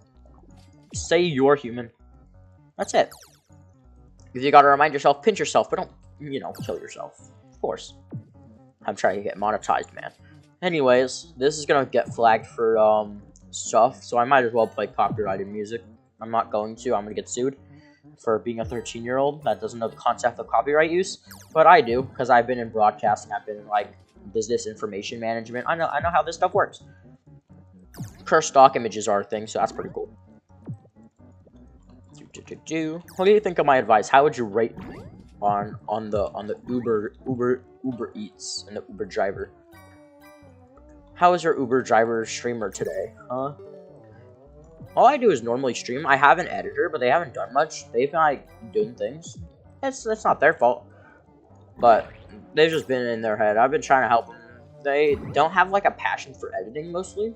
Say you're human. That's it. If you gotta remind yourself, pinch yourself, but don't, kill yourself. Of course. I'm trying to get monetized, man. Anyways, this is gonna get flagged for, stuff, so I might as well play copyrighted music. I'm not going to. I'm gonna get sued for being a 13-year-old that doesn't know the concept of copyright use, but I do, because I've been in broadcasting. I've been in, like, business information management. I know how this stuff works. Cursed stock images are a thing, so that's pretty cool. What do you think of my advice? How would you rate me on the Uber Eats and the Uber driver? How is your Uber driver streamer today, huh? All I do is normally stream. I have an editor, but they haven't done much. They've been, like, doing things. That's not their fault. But they've just been in their head. I've been trying to help them. They don't have, like, a passion for editing, mostly.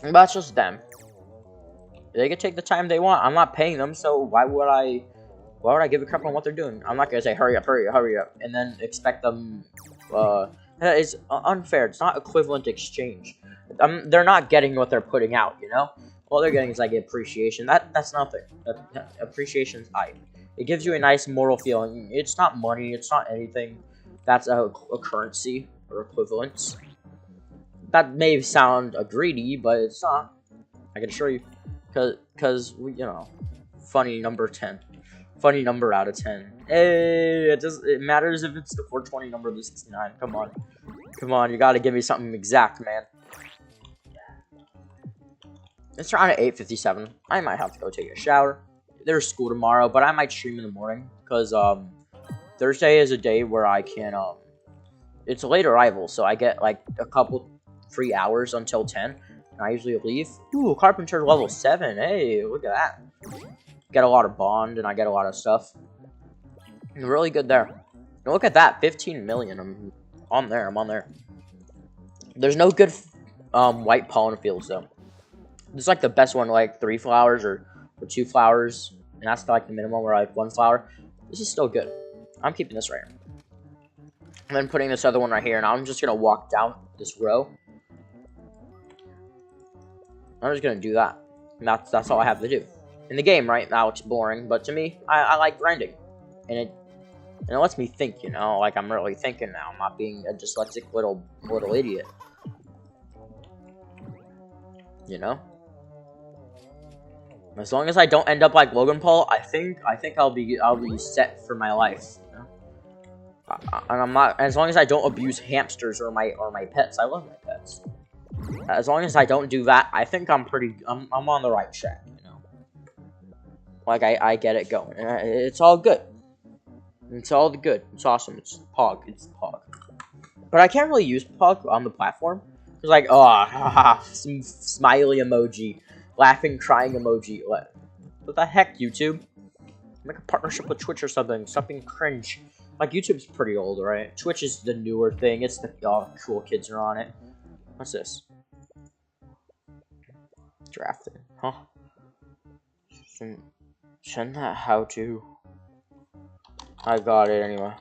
But that's just them. They can take the time they want. I'm not paying them, so why would I give a crap on what they're doing? I'm not gonna say hurry up, and then expect them. That is unfair. It's not equivalent exchange. They're not getting what they're putting out. All they're getting is like appreciation. That's nothing. Appreciation's it gives you a nice moral feeling. It's not money. It's not anything. That's a currency or equivalence. That may sound greedy, but it's not. I can assure you. Cause funny number 10. Funny number out of 10. Hey, it matters if it's the 420 number of the 69. Come on, you gotta give me something exact, man. It's around at 8:57. I might have to go take a shower. There's school tomorrow, but I might stream in the morning, cause Thursday is a day where I can it's a late arrival, so I get like a couple free hours until 10. I usually leave. Ooh, Carpenter level 7. Hey, look at that. Get a lot of bond, and I get a lot of stuff. I'm really good there. And look at that, 15 million. I'm on there. There's no good white pollen fields, though. This is like the best one, like 3 flowers or 2 flowers. And that's like the minimum, where like 1 flower. This is still good. I'm keeping this right here. And then putting this other one right here. And I'm just going to walk down this row. I'm just gonna do that. And that's all I have to do. In the game right now, it's boring, but to me, I like grinding. And it lets me think, like I'm really thinking now. I'm not being a dyslexic little idiot. As long as I don't end up like Logan Paul, I think I'll be set for my life. And I'm not, as long as I don't abuse hamsters or my pets. I love my pets. As long as I don't do that, I think I'm on the right track, Like, I get it going. It's all good. It's all good. It's awesome. It's Pog. But I can't really use Pog on the platform. It's like, some smiley emoji. Laughing, crying emoji. What the heck, YouTube? Make a partnership with Twitch or something. Something cringe. Like, YouTube's pretty old, right? Twitch is the newer thing. It's the cool kids are on it. What's this? Drafting, huh? Shouldn't that how to? I got it anyway.